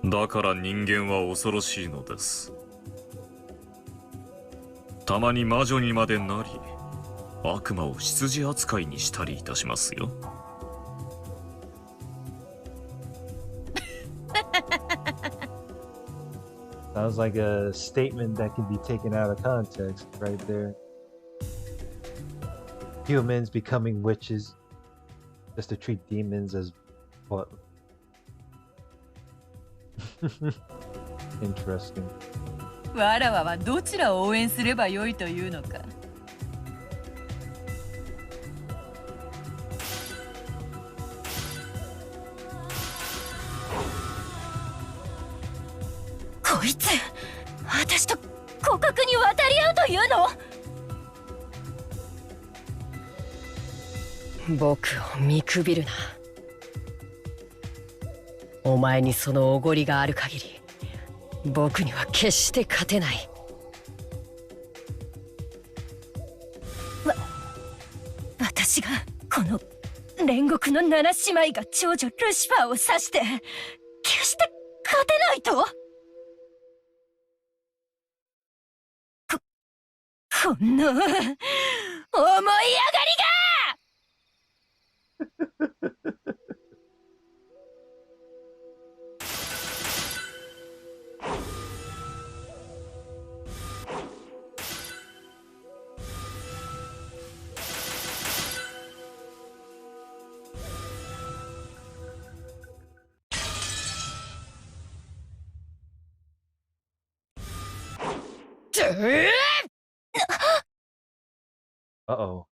だから人間は恐ろしいのです。たまに魔女にまでなり、悪魔を執事扱いにしたりいたしますよ。Sounds like a statement that can be taken out of context right there. Humans becoming witches just to treat demons as what? Interesting. わらわはどちらを応援すればよいというのか。こいつ私と互角に渡り合うというの。僕を見くびるな。お前にそのおごりがある限り僕には決して勝てない。私がこの煉獄の七姉妹が長女ルシファーを指して決して勝てないと。こんな思い上がりがUh-oh.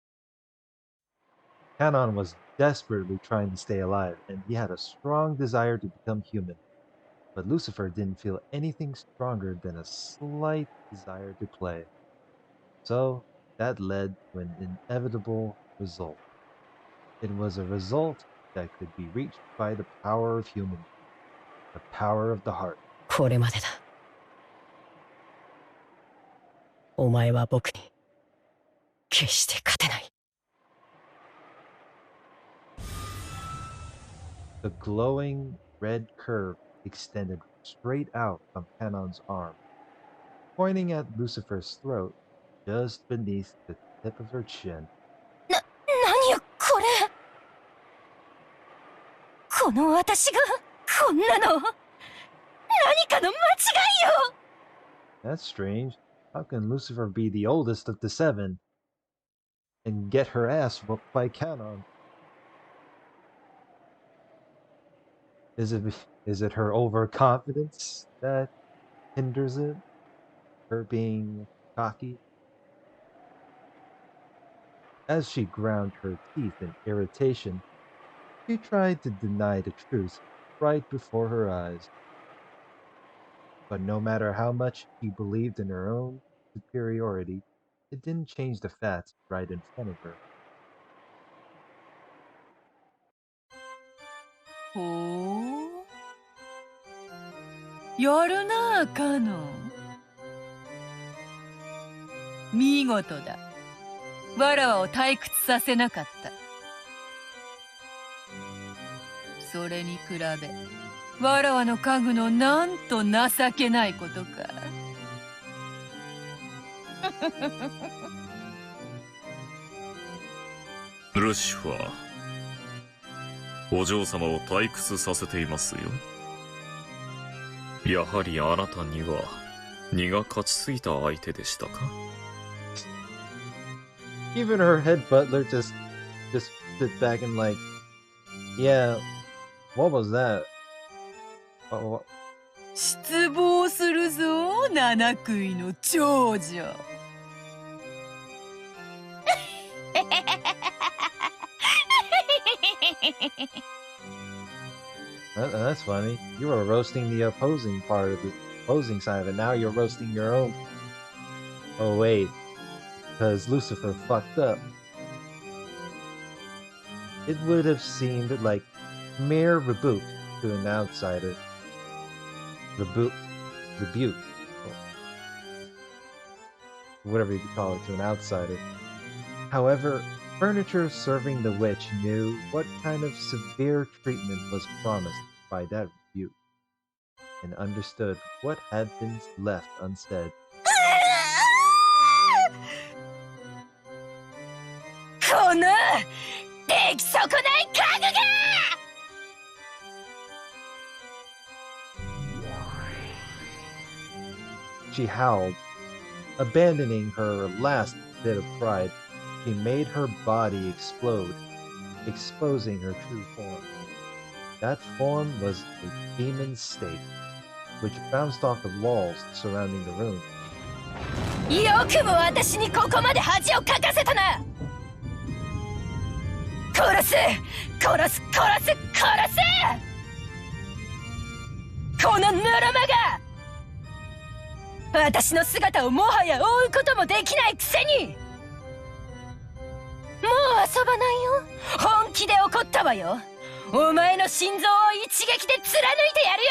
Canon was desperately trying to stay alive, and he had a strong desire to become human. But Lucifer didn't feel anything stronger than a slight desire to play. So that led to an inevitable result. It was a result that could be reached by the power of human, the power of the heart. これまでだ。お前は僕に決して勝てない。The glowing red curve extended straight out from Canon's arm, pointing at Lucifer's throat just beneath the tip of her chin. 何よこれ。この私がこんなの何かの間違いよ。 That's strange. How can Lucifer be the oldest of the seven and get her ass whooped by Canon? Is it her overconfidence that hinders it? Her being cocky? As she ground her teeth in irritation, she tried to deny the truth right before her eyes. But no matter how much she believed in her own superiority, it didn't change the facts right in front of her. ほう、やるなあカノン。見事だ。わらわを退屈させなかった。それに比べわらわの家具のなんと情けないことか。ルシファー、お嬢様を退屈させていますよ。やはりあなたには荷が勝ちすぎた相手でしたか？ Even her head butler just sit back and like, yeah, what was that? Oh, 失望するぞ、七食いの長女。that's funny. You were roasting the opposing part of the opposing side of it. Now you're roasting your own. Oh wait, because Lucifer fucked up. It would have seemed like mere rebuke to an outsider. Rebuke, whatever you call it, to an outsider. However, furniture serving the witch knew what kind of severe treatment was promised by that rebuke, and understood what had been left unsaid. この出来損ない家具が！ She howled. Abandoning her last bit of pride, she made her body explode, exposing her true form. That form was a demon stake, which bounced off the walls surrounding the room. よくも私にここまで恥をかかせたな！殺す！殺す！殺す！殺す！こののろまが！私の姿をもはや追うこともできないくせに！もう遊ばないよ。本気で怒ったわよ。お前の心臓を一撃で貫いてやる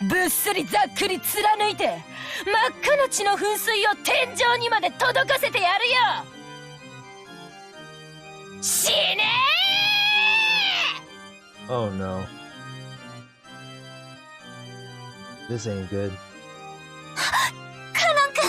よ。ぶっすりざっくり貫いて、真っ赤な血の噴水を天井にまで届かせてやるよ。死ねー！ Oh no. This ain't good. カノン君。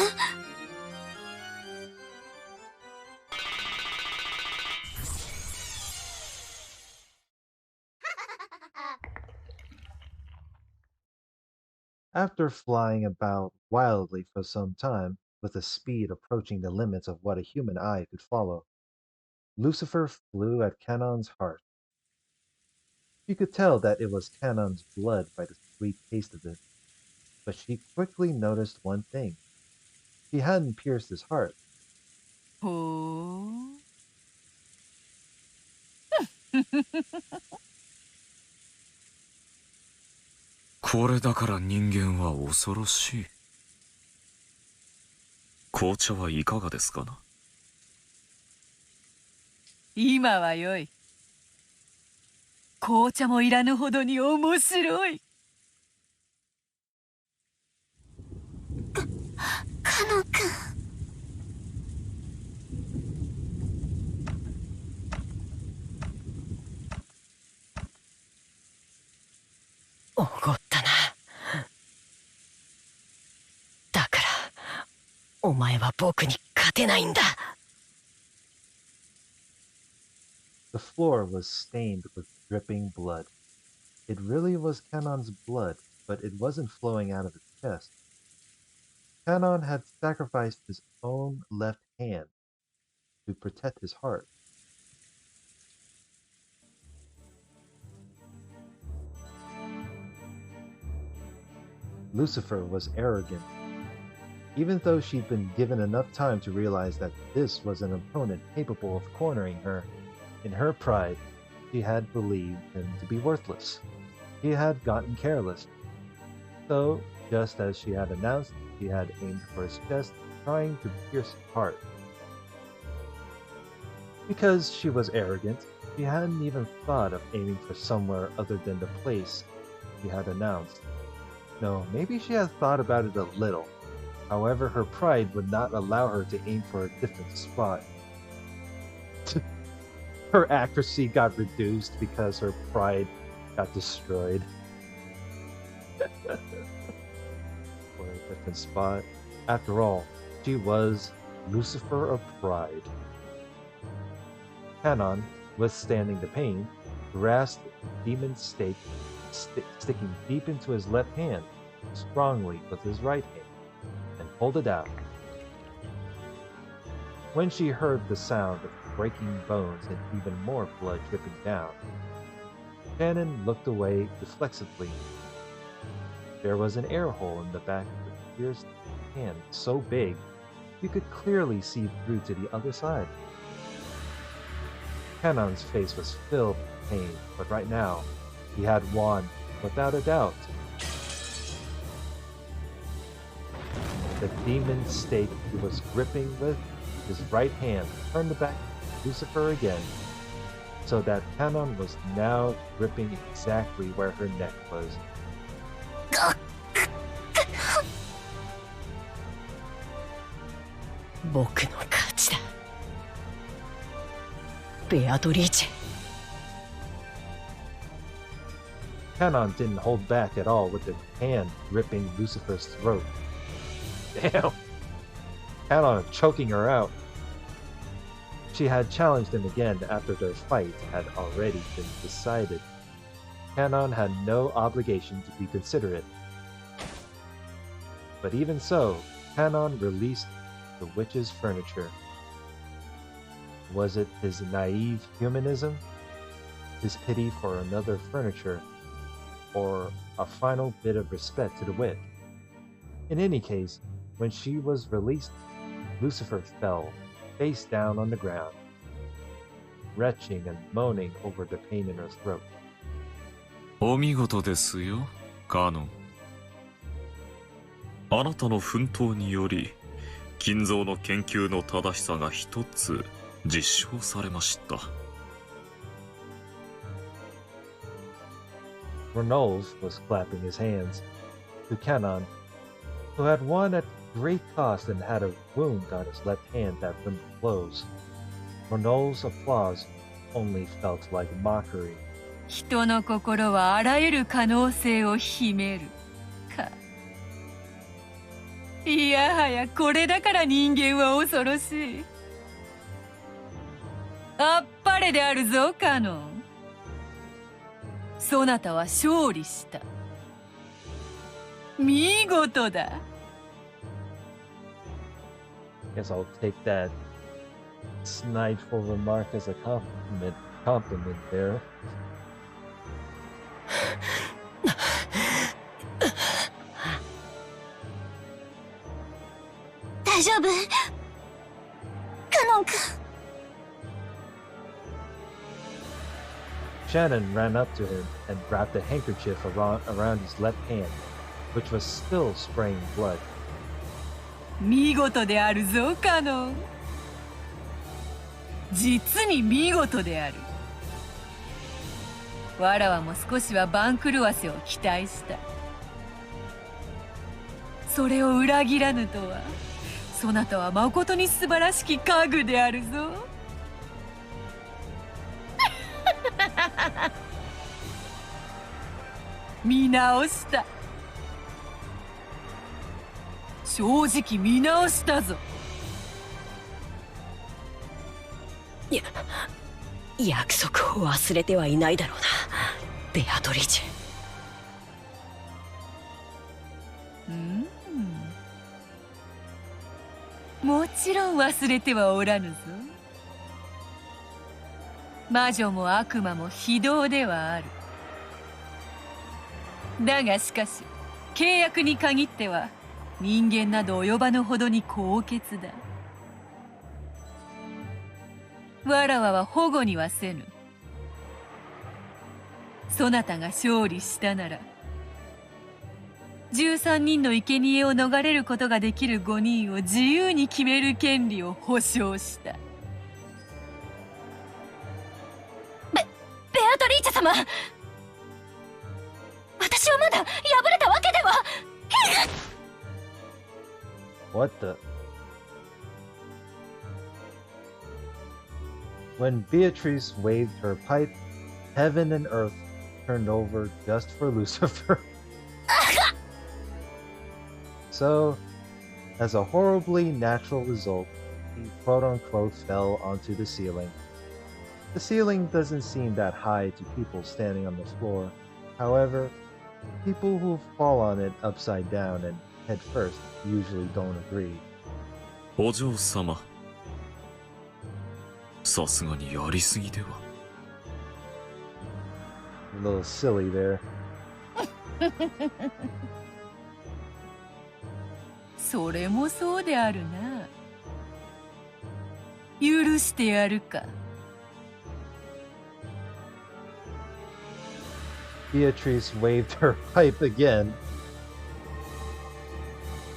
After flying about wildly for some time, with a speed approaching the limits of what a human eye could follow, Lucifer flew at Canon's heart. She could tell that it was Canon's blood by the sweet taste of it, but she quickly noticed one thing. She hadn't pierced his heart. ほう。これだから人間は恐ろしい。紅茶はいかがですかな？今はよい。紅茶もいらぬほどに面白い。カノン君。おごったな。だからお前は僕に勝てないんだ。The floor was stained with dripping blood. It really was Canon's blood, but it wasn't flowing out of his chest. Canon had sacrificed his own left hand to protect his heart. Lucifer was arrogant. Even though she'd been given enough time to realize that this was an opponent capable of cornering her, in her pride, she had believed him to be worthless. He had gotten careless. So, just as she had announced, she had aimed for his chest, trying to pierce his heart. Because she was arrogant, she hadn't even thought of aiming for somewhere other than the place she had announced. No, maybe she had thought about it a little. However, her pride would not allow her to aim for a different spot. Her accuracy got reduced because her pride got destroyed. For a different spot. After all, she was Lucifer of Pride. Canon, withstanding the pain, grasped the demon's stake, sticking deep into his left hand, strongly with his right hand, and pulled it out. When she heard the sound of breaking bones and even more blood dripping down, Shannon looked away reflexively. There was an air hole in the back of the pierced hand so big you could clearly see through to the other side. Canon's face was filled with pain, but right now he had won without a doubt. The demon stake he was gripping with his right hand turned back to Lucifer again, so that Canon was now gripping exactly where her neck was. Canon didn't hold back at all with his hand gripping Lucifer's throat. Damn! Canon choking her out. She had challenged him again after their fight had already been decided. Canon had no obligation to be considerate. But even so, Canon released the witch's furniture. Was it his naive humanism, his pity for another furniture, or a final bit of respect to the witch? In any case, when she was released, Lucifer fell, face down on the ground, retching and moaning over the pain in her throat. お見事ですよ、カノン。あなたの奮闘により、金蔵の研究の正しさが一つ実証されました。Reynolds was clapping his hands to Canon, who had won at great cost and had a wound on his left hand that wouldn't close. Reynolds' applause only felt like mockery. 人の心はあらゆる可能性を秘めるか。いやはやこれだから人間は恐ろしい。あっぱれであるぞカノン。そなたは勝利した。見事だ。Guess I'll take that snideful remark as a compliment there. 大丈夫？カノン君。Shannon ran up to him and wrapped a handkerchief around his left hand, which was still spraying blood. 見事であるぞカノン。実に見事である。わらわも少しは番狂わせを期待した。それを裏切らぬとは、そなたはまことに素晴らしき家具であるぞ。見直した。正直見直したぞ。約束を忘れてはいないだろうな、ベアトリーチェ。もちろん忘れてはおらぬぞ。魔女も悪魔も非道ではある。だがしかし契約に限っては人間など及ばぬほどに高潔だ。わらわは保護にはせぬ。そなたが勝利したなら13人の生贄を逃れることができる5人を自由に決める権利を保証した。ベアトリーチェ様、私はまだ敗れたわけでは。What the? When Beatrice waved her pipe, heaven and earth turned over just for Lucifer. So, as a horribly natural result, he quote-unquote fell onto the ceiling. The ceiling doesn't seem that high to people standing on the floor. However, people who fall on it upside down and head first usually don't agree. お嬢様、さすがにやりすぎでは。A little silly there. それもそうであるな。許してやるか。Beatrice waved her pipe again.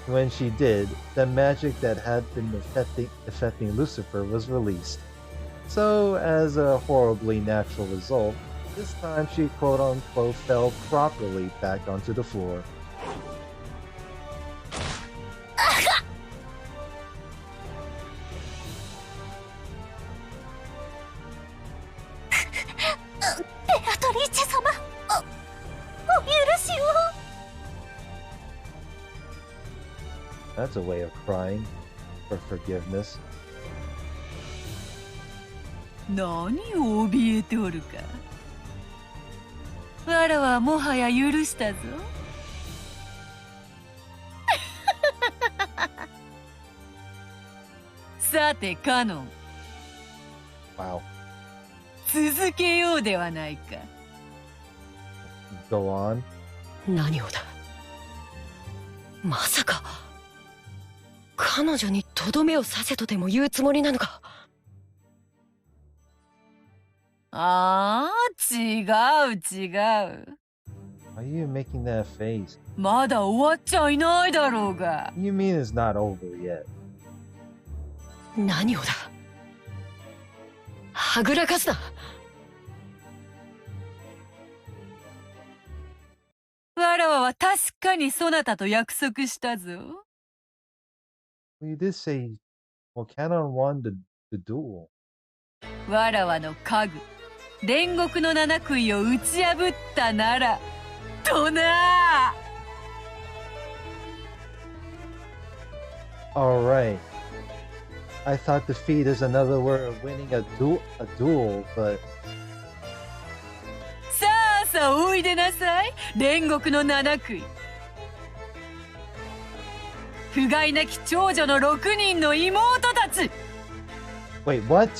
When she did, the magic that had been affecting Lucifer was released. So, as a horribly natural result, this time she quote-unquote fell properly back onto the floor. ベアトリーチェ様、お許しを。That's a way of crying for forgiveness. 何を怯えておるか。わらはもはや許したぞ。さてカノン、 Wow. 続けようではないか。Go on. 何をだ。まさか彼女にとどめを刺せとでも言うつもりなのか。ああ、違う違う。Why are you making that face? まだ終わっちゃいないだろうが。You mean it's not over yet? 何をだ。はぐらかすな。わらわは確かにそなたと約束したぞ。Well, you did say, well, Canon won the duel. わらわの家具、煉獄の七杭を打ち破ったなら、とな。All right. I thought defeat is another word of winning a duel, but さあさあおいでなさい、煉獄の七杭。不甲斐なき長女の6人の妹たち。 wait, what?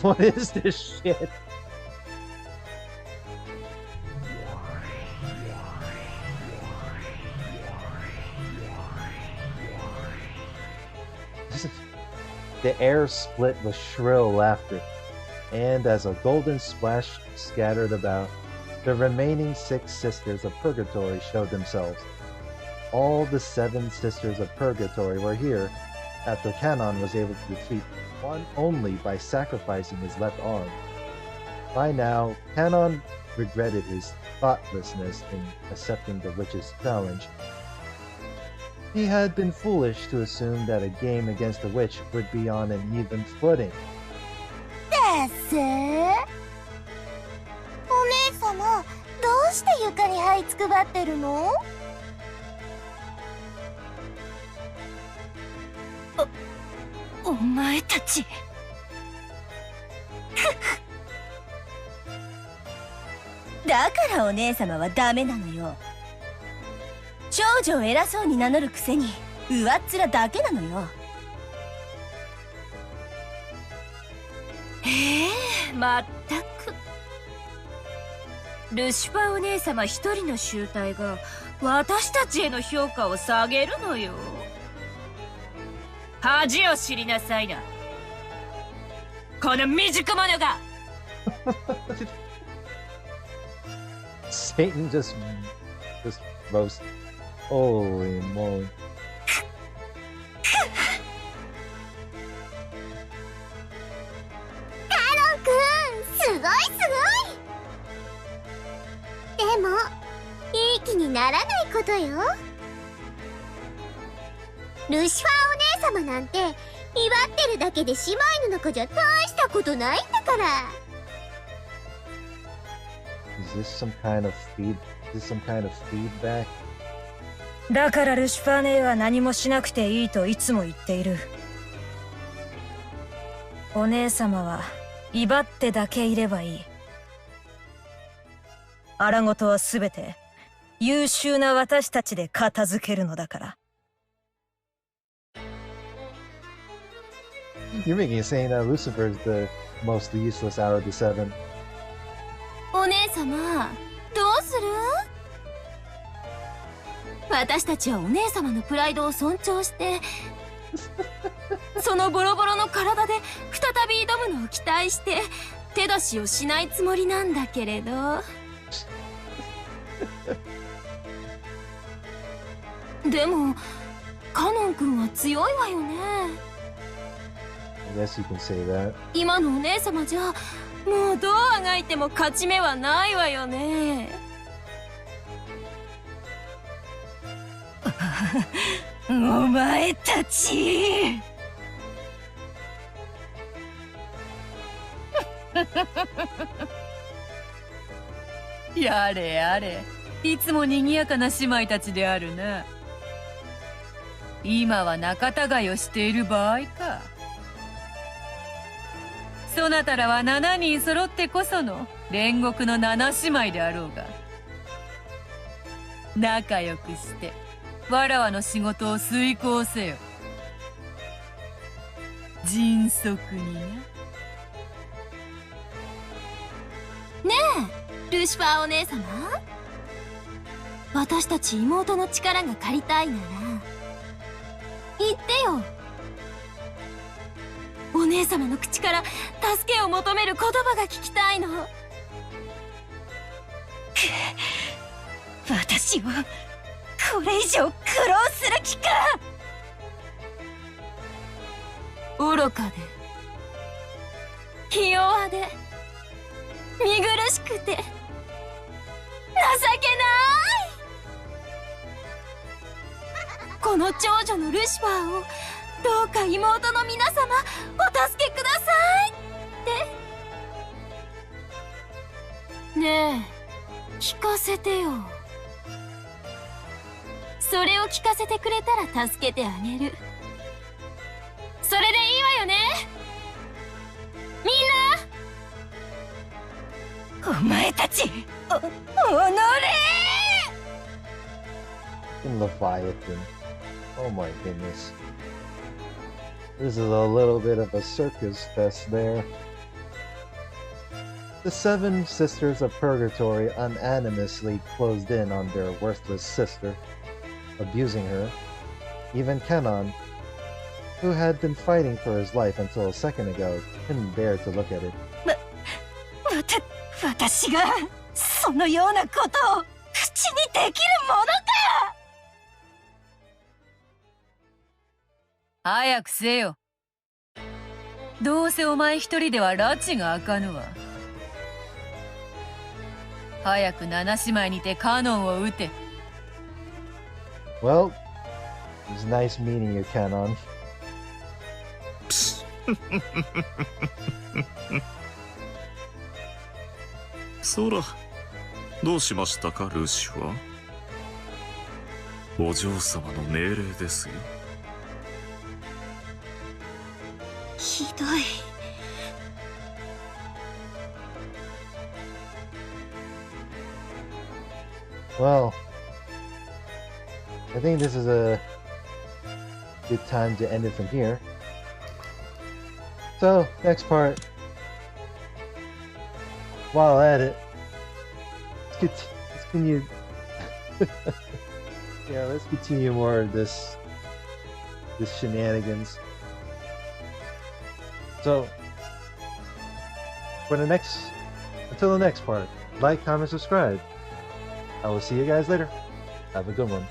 What is this shit? The air split with shrill laughter, and as a golden splash scattered about, the remaining 6 sisters of Purgatory showed themselves. All the 7 sisters of Purgatory were here, after Canon was able to defeat one only by sacrificing his left arm. By now, Canon regretted his thoughtlessness in accepting the witch's challenge. He had been foolish to assume that a game against the witch would be on an even footing. ですお姉様、どうして床に這いつくばってるの？お前たち。だからお姉様はダメなのよ。長女を偉そうに名乗るくせに上っ面だけなのよ。まったく。ルシファーお姉様一人の集体が私たちへの評価を下げるのよ。恥を知りなさいな、この未熟者が。Satan just roast. Holy moly. すごいすごい。でもいい気にならないことよ。ルシファーお姉様なんて祝ってるだけで姉妹の中じゃ大したことないんだから。Is this some kind of feedback? だからルシファー姉は何もしなくていいといつも言っている。お姉様は威張ってだけいればいい。荒事はすべて優秀な私たちで片付けるのだから。You're making it saying that Lucifer is the most useless out of the seven. お姉様、どうする？私たちはお姉様のプライドを尊重してそのボロボロの体で再び挑むのを期待して手出しをしないつもりなんだけれどでもカノン君は強いわよね。 I guess you can say that. 今のお姉様じゃもうどうあがいても勝ち目はないわよね。お前たちやれやれ、いつも賑やかな姉妹たちであるな。今は仲違いをしている場合か。そなたらは7人揃ってこその煉獄の7姉妹であろうが、仲良くしてわらわの仕事を遂行せよ。迅速にな。ねえルシファーお姉様、私たち妹の力が借りたいなら言ってよ。お姉様の口から助けを求める言葉が聞きたいの。私をこれ以上苦労する気か。愚かでひ弱で見苦しくて情けない。この長女のルシファーをどうか妹の皆様お助けくださいってねえ聞かせてよ。それを聞かせてくれたら助けてあげる。それでいいわよねみんな。お前たちおのれ。 Leviathan. Oh my goodness. This is a little bit of a circus fest there. The 7 sisters of Purgatory unanimously closed in on their worthless sister, abusing her. Even Kenon, who had been fighting for his life until a second ago, couldn't bear to look at it. 私がそのようなことを口にできるものか。早くせよ。どうせお前一人では拉致が開かぬわ。早く7姉妹にてカノンを撃て。Well, it's nice meeting you, Kenon. そら、どうしましたかルシファー。お嬢様の命令ですよ。ひどい。Well, I think this is a good time to end it from here. So, next part. While at it, let's continue. Yeah, let's continue more of this shenanigans. So, until the next part, like, comment, subscribe. I will see you guys later. Have a good one.